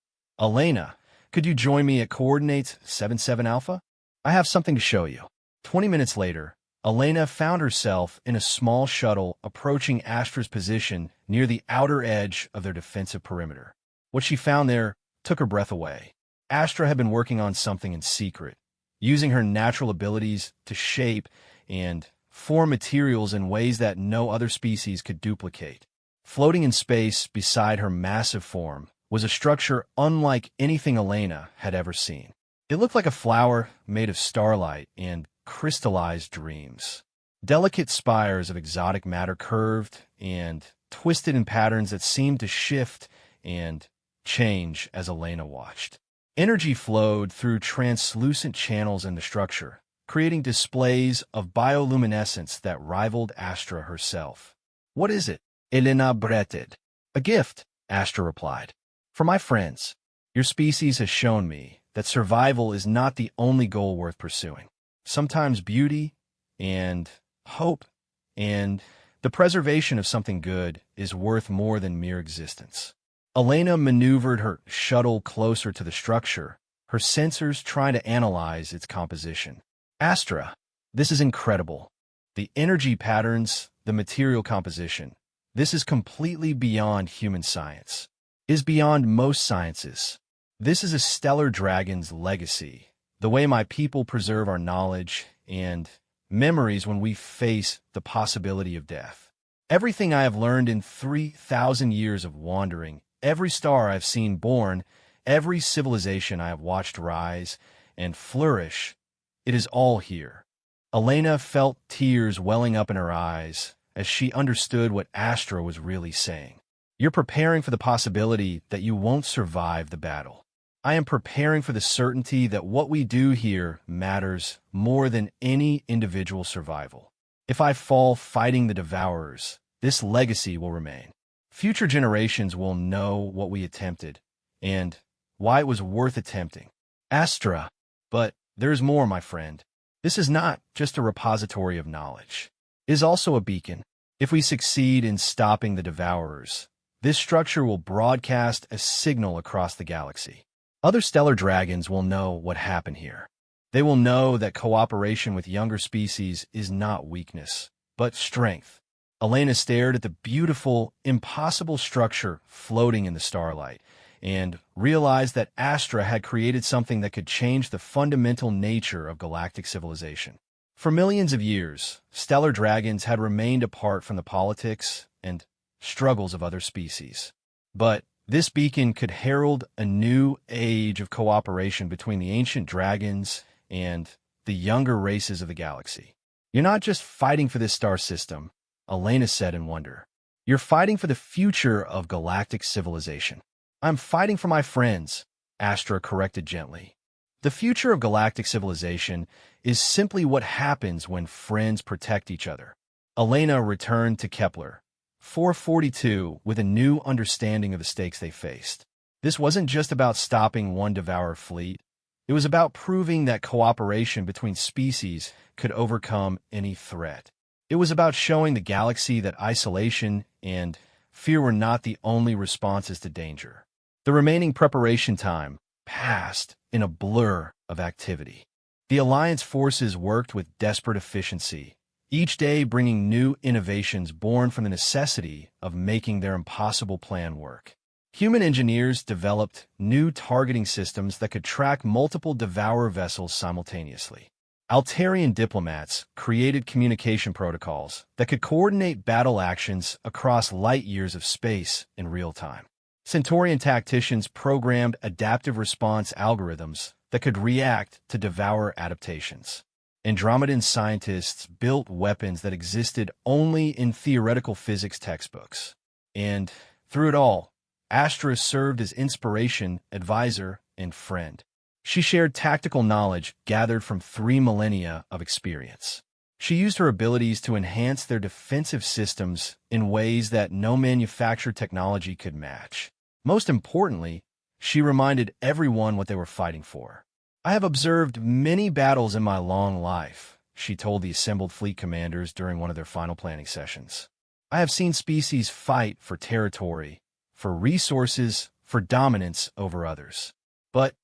Elena, could you join me at coordinates 77 Alpha? I have something to show you. 20 minutes later, Elena found herself in a small shuttle approaching Astra's position near the outer edge of their defensive perimeter. What she found there took her breath away. Astra had been working on something in secret, using her natural abilities to shape and form materials in ways that no other species could duplicate. Floating in space beside her massive form was a structure unlike anything Elena had ever seen. It looked like a flower made of starlight and crystallized dreams. Delicate spires of exotic matter curved and twisted in patterns that seemed to shift and change as Elena watched. Energy flowed through translucent channels in the structure, creating displays of bioluminescence that rivaled Astra herself. What is it? Elena breathed. A gift, Astra replied. For my friends, your species has shown me that survival is not the only goal worth pursuing. Sometimes beauty and hope and the preservation of something good is worth more than mere existence. Elena maneuvered her shuttle closer to the structure, her sensors trying to analyze its composition. Astra, this is incredible. The energy patterns, the material composition, this is completely beyond human science. It is beyond most sciences. This is a stellar dragon's legacy. The way my people preserve our knowledge and memories when we face the possibility of death. Everything I have learned in 3,000 years of wandering, every star I've seen born, every civilization I have watched rise and flourish, it is all here. Elena felt tears welling up in her eyes as she understood what Astra was really saying. You're preparing for the possibility that you won't survive the battle. I am preparing for the certainty that what we do here matters more than any individual survival. If I fall fighting the Devourers, this legacy will remain. Future generations will know what we attempted and why it was worth attempting. Astra, but There is more, my friend. This is not just a repository of knowledge. It is also a beacon. If we succeed in stopping the Devourers, this structure will broadcast a signal across the galaxy. Other stellar dragons will know what happened here. They will know that cooperation with younger species is not weakness, but strength. Elena stared at the beautiful, impossible structure floating in the starlight and realized that Astra had created something that could change the fundamental nature of galactic civilization. For millions of years, stellar dragons had remained apart from the politics and struggles of other species. But this beacon could herald a new age of cooperation between the ancient dragons and the younger races of the galaxy. You're not just fighting for this star system, Elena said in wonder. You're fighting for the future of galactic civilization. I'm fighting for my friends, Astra corrected gently. The future of galactic civilization is simply what happens when friends protect each other. Elena returned to Kepler 442 with a new understanding of the stakes they faced. This wasn't just about stopping one Devourer fleet. It was about proving that cooperation between species could overcome any threat. It was about showing the galaxy that isolation and fear were not the only responses to danger. The remaining preparation time passed in a blur of activity. The Alliance forces worked with desperate efficiency, each day bringing new innovations born from the necessity of making their impossible plan work. Human engineers developed new targeting systems that could track multiple Devourer vessels simultaneously. Altarian diplomats created communication protocols that could coordinate battle actions across light years of space in real time. Centaurian tacticians programmed adaptive response algorithms that could react to Devourer adaptations. Andromedan scientists built weapons that existed only in theoretical physics textbooks. And through it all, Astra served as inspiration, advisor, and friend. She shared tactical knowledge gathered from 3 millennia of experience. She used her abilities to enhance their defensive systems in ways that no manufactured technology could match. Most importantly, she reminded everyone what they were fighting for. I have observed many battles in my long life, she told the assembled fleet commanders during one of their final planning sessions. I have seen species fight for territory, for resources, for dominance over others. But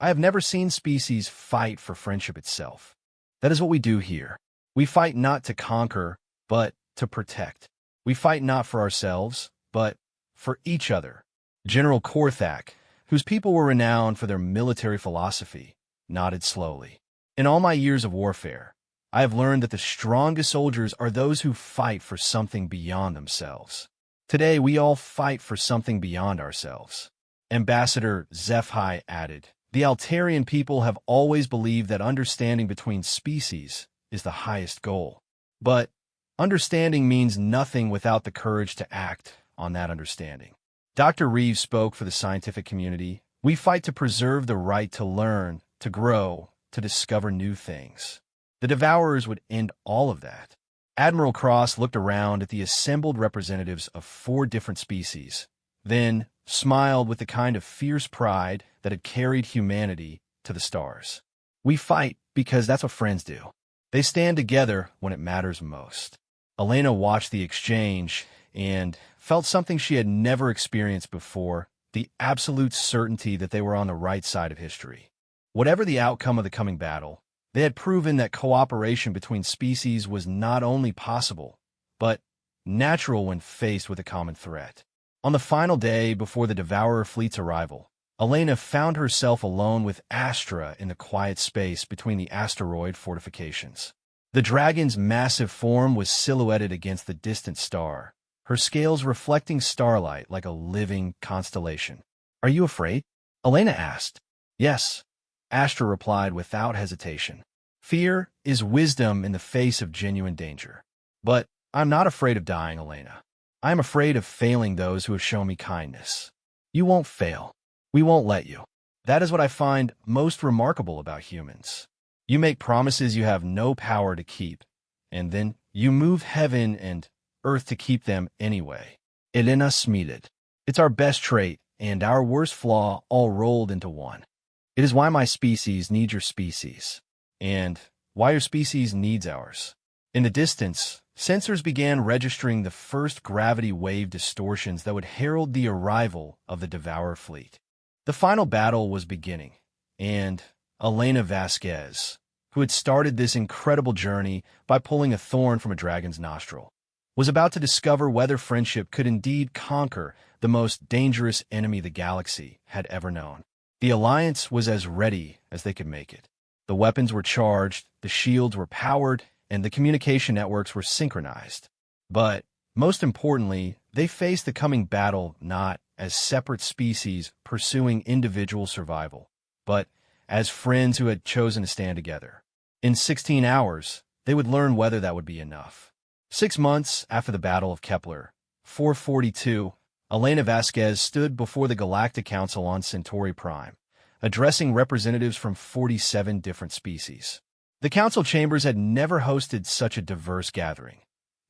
I have never seen species fight for friendship itself. That is what we do here. We fight not to conquer, but to protect. We fight not for ourselves, but for each other. General Korthak, whose people were renowned for their military philosophy, nodded slowly. In all my years of warfare, I have learned that the strongest soldiers are those who fight for something beyond themselves. Today, we all fight for something beyond ourselves. Ambassador Zephi added, the Altarian people have always believed that understanding between species is the highest goal. But understanding means nothing without the courage to act on that understanding. Dr. Reeves spoke for the scientific community. We fight to preserve the right to learn, to grow, to discover new things. The Devourers would end all of that. Admiral Cross looked around at the assembled representatives of 4 different species, then smiled with the kind of fierce pride that had carried humanity to the stars. We fight because that's what friends do. They stand together when it matters most. Elena watched the exchange and felt something she had never experienced before, the absolute certainty that they were on the right side of history. Whatever the outcome of the coming battle, they had proven that cooperation between species was not only possible, but natural when faced with a common threat. On the final day before the Devourer fleet's arrival, Elena found herself alone with Astra in the quiet space between the asteroid fortifications. The dragon's massive form was silhouetted against the distant star, her scales reflecting starlight like a living constellation. Are you afraid? Elena asked. Yes, Astra replied without hesitation. Fear is wisdom in the face of genuine danger. But I'm not afraid of dying, Elena. I'm afraid of failing those who have shown me kindness. You won't fail. We won't let you. That is what I find most remarkable about humans. You make promises you have no power to keep, and then you move heaven and earth to keep them anyway. Elena smiled. It's our best trait and our worst flaw all rolled into one. It is why my species needs your species, and why your species needs ours. In the distance, sensors began registering the first gravity wave distortions that would herald the arrival of the Devourer fleet. The final battle was beginning, and Elena Vasquez, who had started this incredible journey by pulling a thorn from a dragon's nostril, was about to discover whether friendship could indeed conquer the most dangerous enemy the galaxy had ever known. The Alliance was as ready as they could make it. The weapons were charged, the shields were powered, and the communication networks were synchronized. But, most importantly, they faced the coming battle not as separate species pursuing individual survival, but as friends who had chosen to stand together. In 16 hours, they would learn whether that would be enough. 6 months after the Battle of Kepler, 442, Elena Vasquez stood before the Galactic Council on Centauri Prime, addressing representatives from 47 different species. The council chambers had never hosted such a diverse gathering.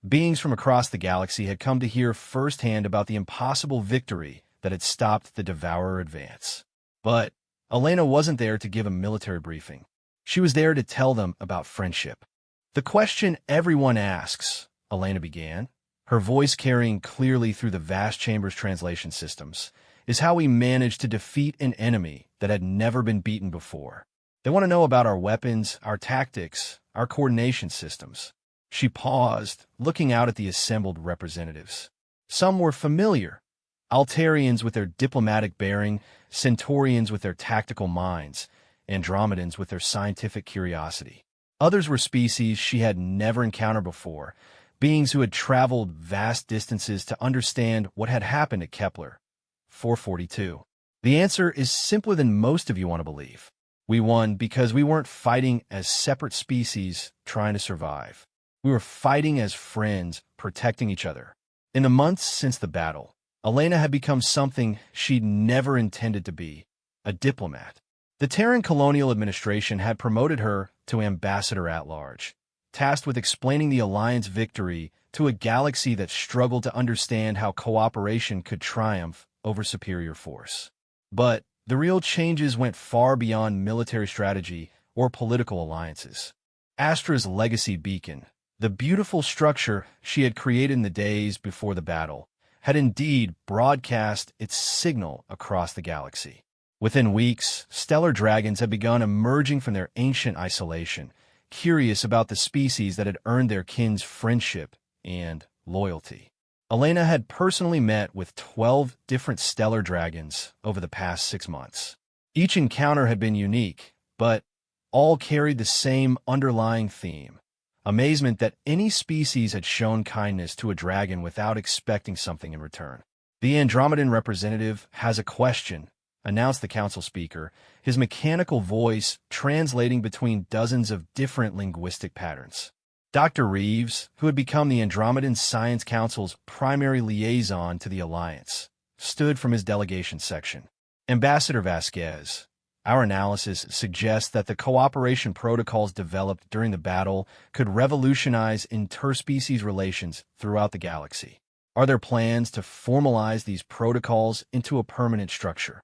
Beings from across the galaxy had come to hear firsthand about the impossible victory that had stopped the Devourer advance. But Elena wasn't there to give a military briefing. She was there to tell them about friendship. "The question everyone asks," Elena began, her voice carrying clearly through the vast chamber's translation systems, "is how we managed to defeat an enemy that had never been beaten before. They want to know about our weapons, our tactics, our coordination systems." She paused, looking out at the assembled representatives. Some were familiar: Altarians with their diplomatic bearing, Centaurians with their tactical minds, Andromedans with their scientific curiosity. Others were species she had never encountered before, beings who had traveled vast distances to understand what had happened at Kepler. 442. The answer is simpler than most of you want to believe. We won because we weren't fighting as separate species trying to survive. We were fighting as friends, protecting each other. In the months since the battle, Elena had become something she'd never intended to be: a diplomat. The Terran Colonial Administration had promoted her to Ambassador at Large, tasked with explaining the Alliance victory to a galaxy that struggled to understand how cooperation could triumph over superior force. But the real changes went far beyond military strategy or political alliances. Astra's legacy beacon, the beautiful structure she had created in the days before the battle, had indeed broadcast its signal across the galaxy. Within weeks, stellar dragons had begun emerging from their ancient isolation, curious about the species that had earned their kin's friendship and loyalty. Elena had personally met with 12 different stellar dragons over the past 6 months. Each encounter had been unique, but all carried the same underlying theme: amazement that any species had shown kindness to a dragon without expecting something in return. "The Andromedan representative has a question," announced the council speaker, his mechanical voice translating between dozens of different linguistic patterns. Dr. Reeves, who had become the Andromedan Science Council's primary liaison to the Alliance, stood from his delegation section. "Ambassador Vasquez, our analysis suggests that the cooperation protocols developed during the battle could revolutionize interspecies relations throughout the galaxy. Are there plans to formalize these protocols into a permanent structure?"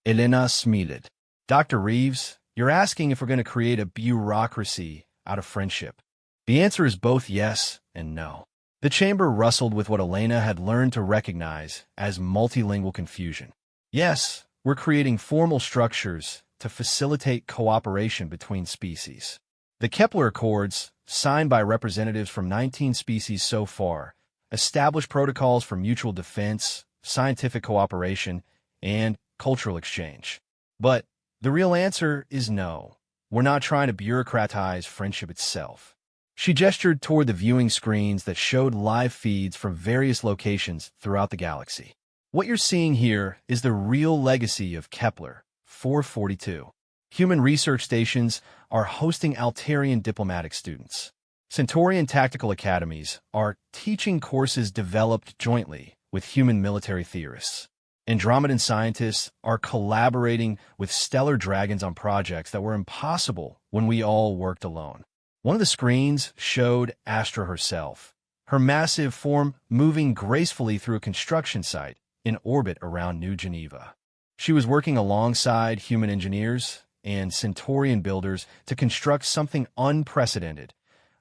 Elena smiled. "Dr. Reeves, you're asking if we're going to create a bureaucracy out of friendship. The answer is both yes and no." The chamber rustled with what Elena had learned to recognize as multilingual confusion. "Yes, we're creating formal structures to facilitate cooperation between species. The Kepler Accords, signed by representatives from 19 species so far, establish protocols for mutual defense, scientific cooperation, and cultural exchange. But the real answer is no. We're not trying to bureaucratize friendship itself." She gestured toward the viewing screens that showed live feeds from various locations throughout the galaxy. "What you're seeing here is the real legacy of Kepler, 442. Human research stations are hosting Altarian diplomatic students. Centaurian tactical academies are teaching courses developed jointly with human military theorists. Andromedan scientists are collaborating with stellar dragons on projects that were impossible when we all worked alone." One of the screens showed Astra herself, her massive form moving gracefully through a construction site in orbit around New Geneva. She was working alongside human engineers and Centaurian builders to construct something unprecedented,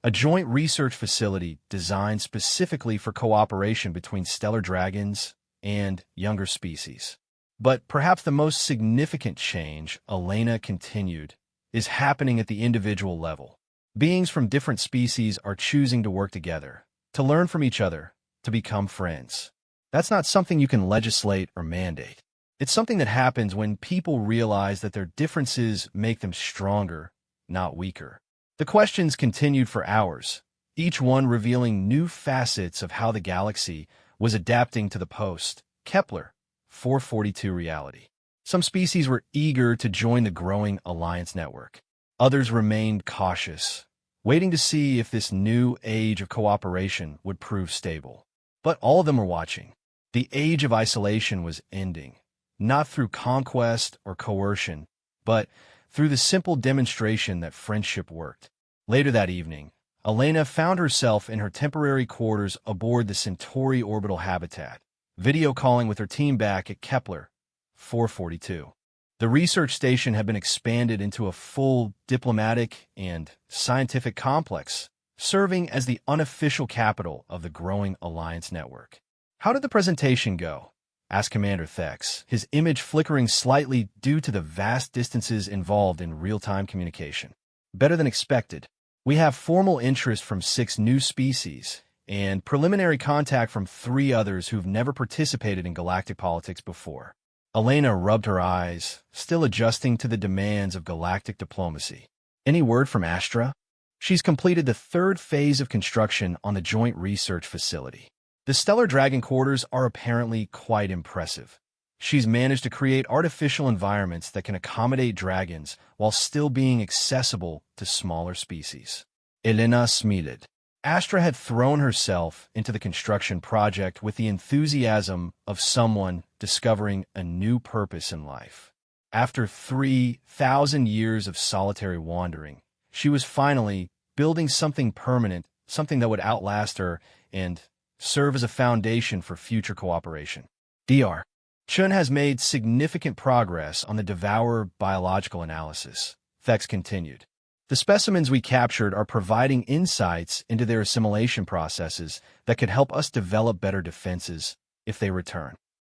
a joint research facility designed specifically for cooperation between stellar dragons and younger species. But perhaps the most significant change, Elena continued, is happening at the individual level. Beings from different species are choosing to work together, to learn from each other, to become friends. That's not something you can legislate or mandate. It's something that happens when people realize that their differences make them stronger, not weaker. The questions continued for hours, each one revealing new facets of how the galaxy was adapting to the post-Kepler 442 reality. Some species were eager to join the growing alliance network. Others remained cautious, waiting to see if this new age of cooperation would prove stable. But all of them were watching. The age of isolation was ending, not through conquest or coercion, but through the simple demonstration that friendship worked. Later that evening, Elena found herself in her temporary quarters aboard the Centauri orbital habitat, video calling with her team back at Kepler 442. The research station had been expanded into a full diplomatic and scientific complex, serving as the unofficial capital of the growing alliance network. "How did the presentation go?" asked Commander Thex, his image flickering slightly due to the vast distances involved in real-time communication. "Better than expected. We have formal interest from 6 new species and preliminary contact from 3 others who've never participated in galactic politics before." Elena rubbed her eyes, still adjusting to the demands of galactic diplomacy. "Any word from Astra?" She's completed the 3rd phase of construction on the joint research facility. The stellar dragon quarters are apparently quite impressive. She's managed to create artificial environments that can accommodate dragons while still being accessible to smaller species. Elena smiled. Astra had thrown herself into the construction project with the enthusiasm of someone discovering a new purpose in life. After 3,000 years of solitary wandering, she was finally building something permanent, something that would outlast her and serve as a foundation for future cooperation. Dr. Chun has made significant progress on the Devourer biological analysis, Thex continued. The specimens we captured are providing insights into their assimilation processes that could help us develop better defenses if they return.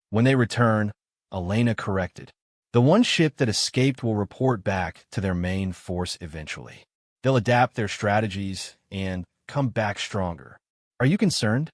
When they return, Elena corrected. The one ship that escaped will report back to their main force eventually. They'll adapt their strategies and come back stronger. Are you concerned?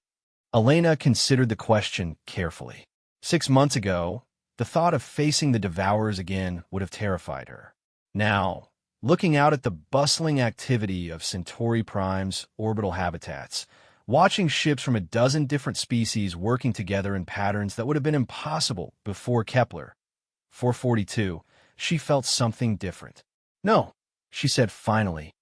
Elena considered the question carefully. 6 months ago, the thought of facing the Devourers again would have terrified her. Now, looking out at the bustling activity of Centauri Prime's orbital habitats, watching ships from a dozen different species working together in patterns that would have been impossible before Kepler 442, she felt something different. "No," she said finally.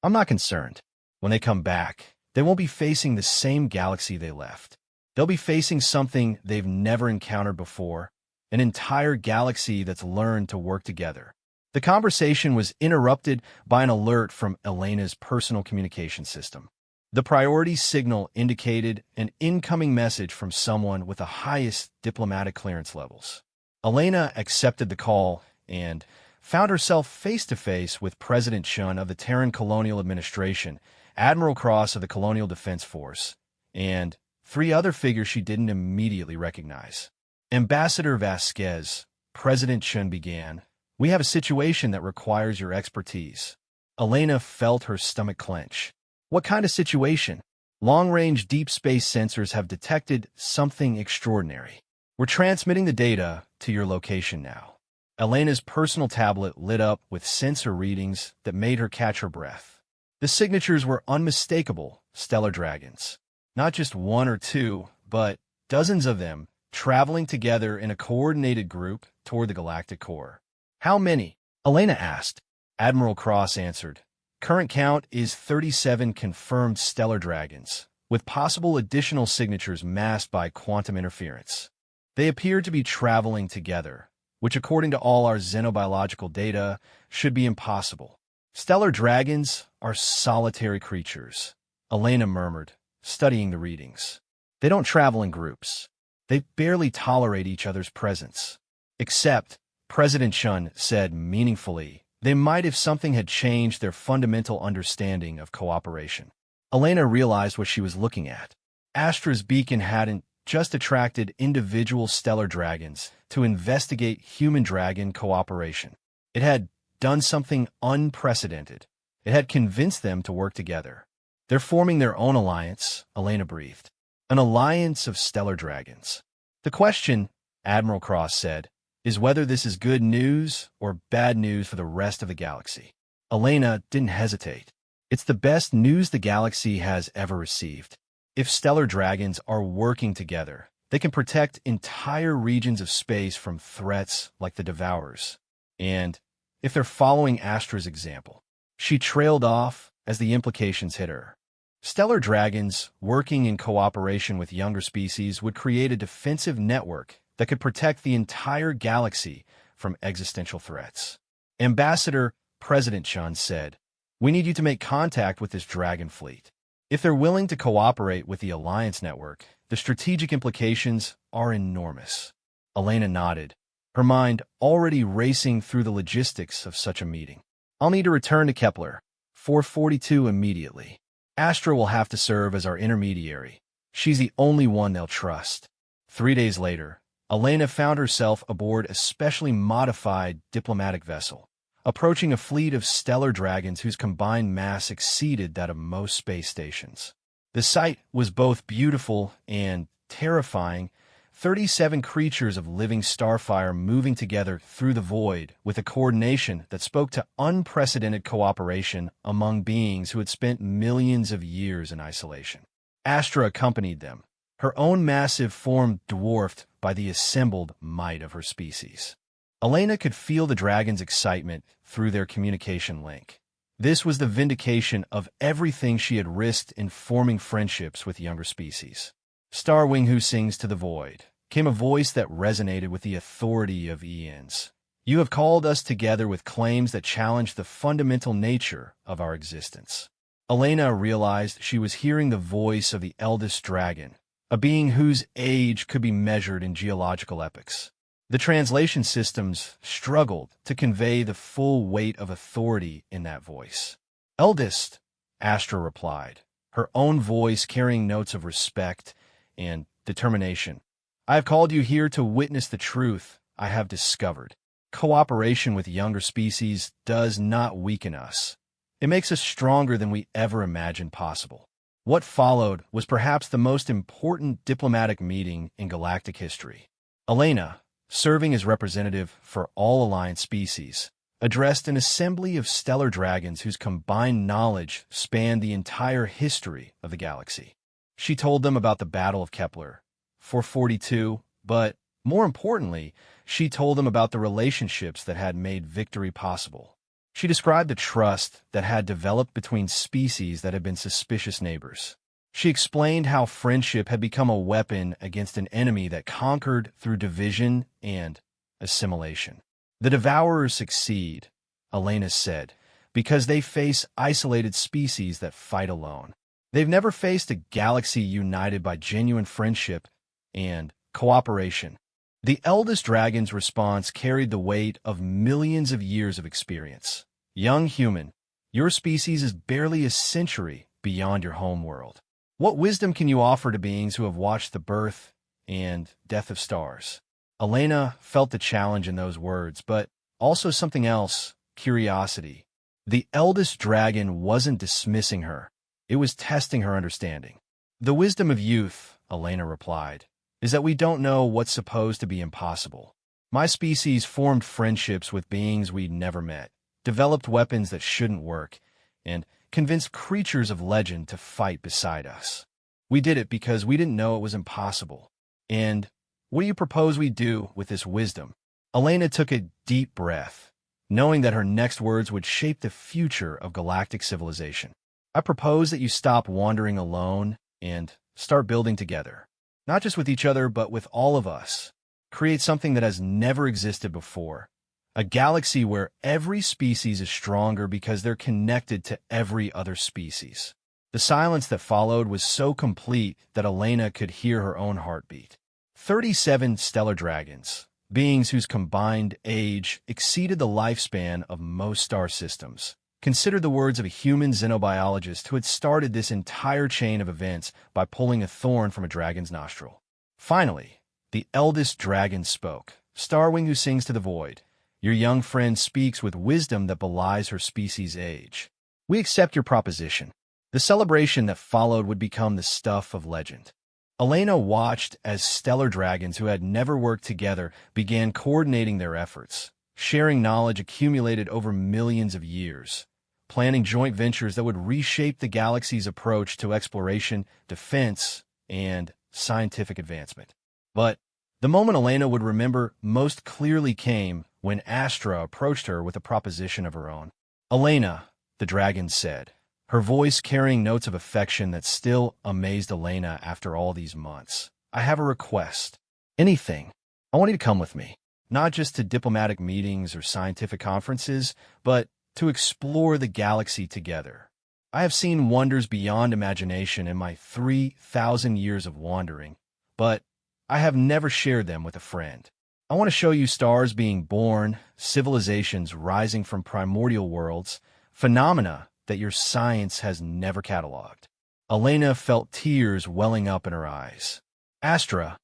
"I'm not concerned. When they come back, they won't be facing the same galaxy they left. They'll be facing something they've never encountered before, an entire galaxy that's learned to work together." The conversation was interrupted by an alert from Elena's personal communication system. The priority signal indicated an incoming message from someone with the highest diplomatic clearance levels. Elena accepted the call and found herself face-to-face with President Chun of the Terran Colonial Administration, Admiral Cross of the Colonial Defense Force, and 3 other figures she didn't immediately recognize. "Ambassador Vasquez," President Chun began, "we have a situation that requires your expertise." Elena felt her stomach clench. "What kind of situation?" "Long-range deep space sensors have detected something extraordinary. We're transmitting the data to your location now." Elena's personal tablet lit up with sensor readings that made her catch her breath. The signatures were unmistakable stellar dragons. Not just 1 or 2, but dozens of them traveling together in a coordinated group toward the galactic core. "How many?" Elena asked. Admiral Cross answered. "Current count is 37 confirmed stellar dragons, with possible additional signatures masked by quantum interference. They appear to be traveling together, which according to all our xenobiological data should be impossible." "Stellar dragons are solitary creatures," Elena murmured, studying the readings. "They don't travel in groups. They barely tolerate each other's presence. Except, President Chun said meaningfully, they might if something had changed their fundamental understanding of cooperation. Elena realized what she was looking at. Astra's beacon hadn't just attracted individual stellar dragons to investigate human-dragon cooperation. It had done something unprecedented. It had convinced them to work together. They're forming their own alliance, Elena breathed. An alliance of stellar dragons. The question, Admiral Cross said, is whether this is good news or bad news for the rest of the galaxy. Elena didn't hesitate. It's the best news the galaxy has ever received. If stellar dragons are working together, they can protect entire regions of space from threats like the Devourers. And if they're following Astra's example. She trailed off as the implications hit her. Stellar dragons, working in cooperation with younger species, would create a defensive network that could protect the entire galaxy from existential threats. Ambassador President Chun said, "We need you to make contact with this dragon fleet. If they're willing to cooperate with the Alliance Network, the strategic implications are enormous." Elena nodded, her mind already racing through the logistics of such a meeting. "I'll need to return to Kepler, 442 immediately. Astra will have to serve as our intermediary. She's the only one they'll trust." 3 days later, Elena found herself aboard a specially modified diplomatic vessel, approaching a fleet of stellar dragons whose combined mass exceeded that of most space stations. The sight was both beautiful and terrifying. 37 creatures of living starfire moving together through the void with a coordination that spoke to unprecedented cooperation among beings who had spent millions of years in isolation. Astra accompanied them, her own massive form dwarfed by the assembled might of her species. Elena could feel the dragon's excitement through their communication link. This was the vindication of everything she had risked in forming friendships with younger species. Starwing Who Sings to the Void came a voice that resonated with the authority of eons. "You have called us together with claims that challenge the fundamental nature of our existence." Elena realized she was hearing the voice of the eldest dragon, a being whose age could be measured in geological epochs. The translation systems struggled to convey the full weight of authority in that voice. "Eldest," Astra replied, her own voice carrying notes of respect and determination. "I have called you here to witness the truth I have discovered. Cooperation with younger species does not weaken us. It makes us stronger than we ever imagined possible." What followed was perhaps the most important diplomatic meeting in galactic history. Elena, serving as representative for all Alliance species, addressed an assembly of stellar dragons whose combined knowledge spanned the entire history of the galaxy. She told them about the Battle of Kepler, 442, but, more importantly, she told them about the relationships that had made victory possible. She described the trust that had developed between species that had been suspicious neighbors. She explained how friendship had become a weapon against an enemy that conquered through division and assimilation. "The Devourers succeed," Elena said, "because they face isolated species that fight alone. They've never faced a galaxy united by genuine friendship and cooperation." The eldest dragon's response carried the weight of millions of years of experience. "Young human, your species is barely a century beyond your home world. What wisdom can you offer to beings who have watched the birth and death of stars?" Elena felt the challenge in those words, but also something else, curiosity. The eldest dragon wasn't dismissing her. It was testing her understanding. "The wisdom of youth," Elena replied, "is that we don't know what's supposed to be impossible. My species formed friendships with beings we'd never met, developed weapons that shouldn't work, and convinced creatures of legend to fight beside us. We did it because we didn't know it was impossible. And what do you propose we do with this wisdom?" Elena took a deep breath, knowing that her next words would shape the future of galactic civilization. "I propose that you stop wandering alone and start building together. Not just with each other, but with all of us. Create something that has never existed before. A galaxy where every species is stronger because they're connected to every other species." The silence that followed was so complete that Elena could hear her own heartbeat. 37 stellar dragons, beings whose combined age exceeded the lifespan of most star systems. Consider the words of a human xenobiologist who had started this entire chain of events by pulling a thorn from a dragon's nostril. Finally, the eldest dragon spoke, Starwing who sings to the void. Your young friend speaks with wisdom that belies her species' age. We accept your proposition. The celebration that followed would become the stuff of legend. Elena watched as stellar dragons who had never worked together began coordinating their efforts, sharing knowledge accumulated over millions of years, planning joint ventures that would reshape the galaxy's approach to exploration, defense, and scientific advancement. But the moment Elena would remember most clearly came when Astra approached her with a proposition of her own. Elena, the dragon said, her voice carrying notes of affection that still amazed Elena after all these months. I have a request. Anything. I want you to come with me, not just to diplomatic meetings or scientific conferences, but to explore the galaxy together. I have seen wonders beyond imagination in my 3,000 years of wandering, but I have never shared them with a friend. I want to show you stars being born, civilizations rising from primordial worlds, phenomena that your science has never cataloged. Elena felt tears welling up in her eyes. Astra,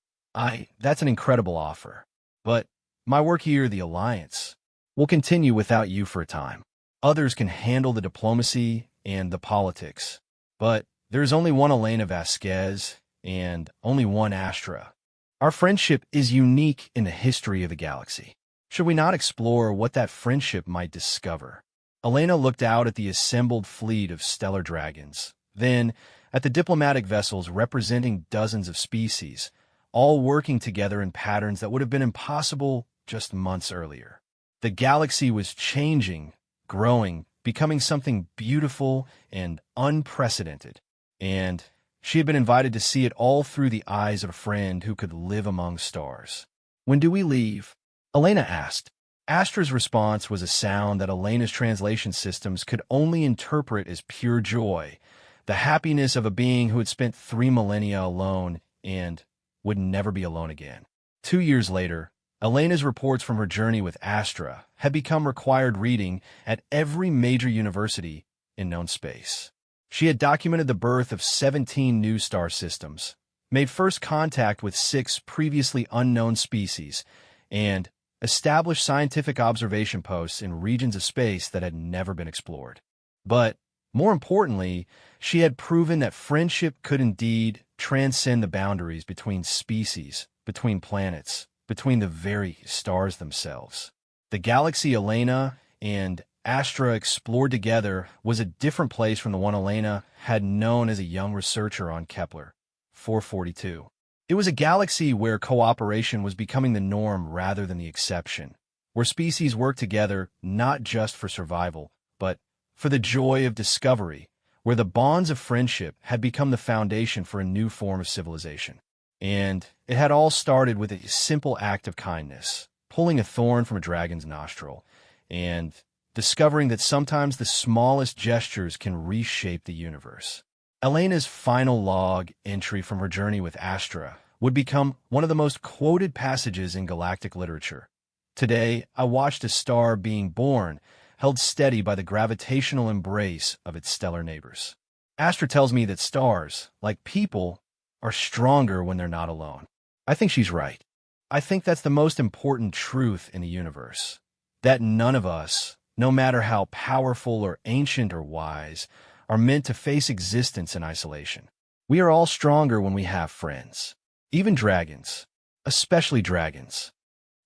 that's an incredible offer. But my work here, the Alliance, will continue without you for a time. Others can handle the diplomacy and the politics. But there's only one Elena Vasquez and only one Astra. Our friendship is unique in the history of the galaxy. Should we not explore what that friendship might discover? Elena looked out at the assembled fleet of stellar dragons, then at the diplomatic vessels representing dozens of species, all working together in patterns that would have been impossible just months earlier. The galaxy was changing, growing, becoming something beautiful and unprecedented, and she had been invited to see it all through the eyes of a friend who could live among stars. When do we leave? Elena asked. Astra's response was a sound that Elena's translation systems could only interpret as pure joy, the happiness of a being who had spent 3 millennia alone and would never be alone again. 2 years later, Elena's reports from her journey with Astra had become required reading at every major university in known space. She had documented the birth of 17 new star systems, made first contact with 6 previously unknown species, and established scientific observation posts in regions of space that had never been explored. But, more importantly, she had proven that friendship could indeed transcend the boundaries between species, between planets, between the very stars themselves. The galaxy Elena and Astra explored together was a different place from the one Elena had known as a young researcher on Kepler 442. It was a galaxy where cooperation was becoming the norm rather than the exception, where species worked together not just for survival, but for the joy of discovery, where the bonds of friendship had become the foundation for a new form of civilization. And it had all started with a simple act of kindness, pulling a thorn from a dragon's nostril, and discovering that sometimes the smallest gestures can reshape the universe. Elena's final log entry from her journey with Astra would become one of the most quoted passages in galactic literature. Today, I watched a star being born, held steady by the gravitational embrace of its stellar neighbors. Astra tells me that stars, like people, are stronger when they're not alone. I think she's right. I think that's the most important truth in the universe. That none of us, no matter how powerful or ancient or wise, are meant to face existence in isolation. We are all stronger when we have friends. Even dragons. Especially dragons.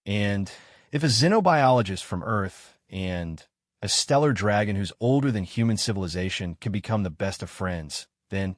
And if a xenobiologist from Earth and a stellar dragon who's older than human civilization can become the best of friends, then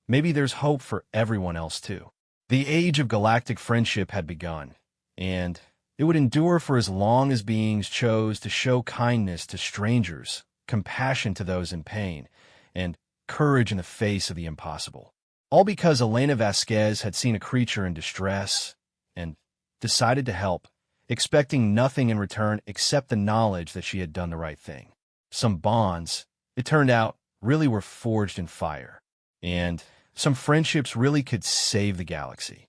maybe there's hope for everyone else too. The age of galactic friendship had begun, and it would endure for as long as beings chose to show kindness to strangers, compassion to those in pain, and courage in the face of the impossible. All because Elena Vasquez had seen a creature in distress and decided to help, expecting nothing in return except the knowledge that she had done the right thing. Some bonds, it turned out, really were forged in fire, and some friendships really could save the galaxy.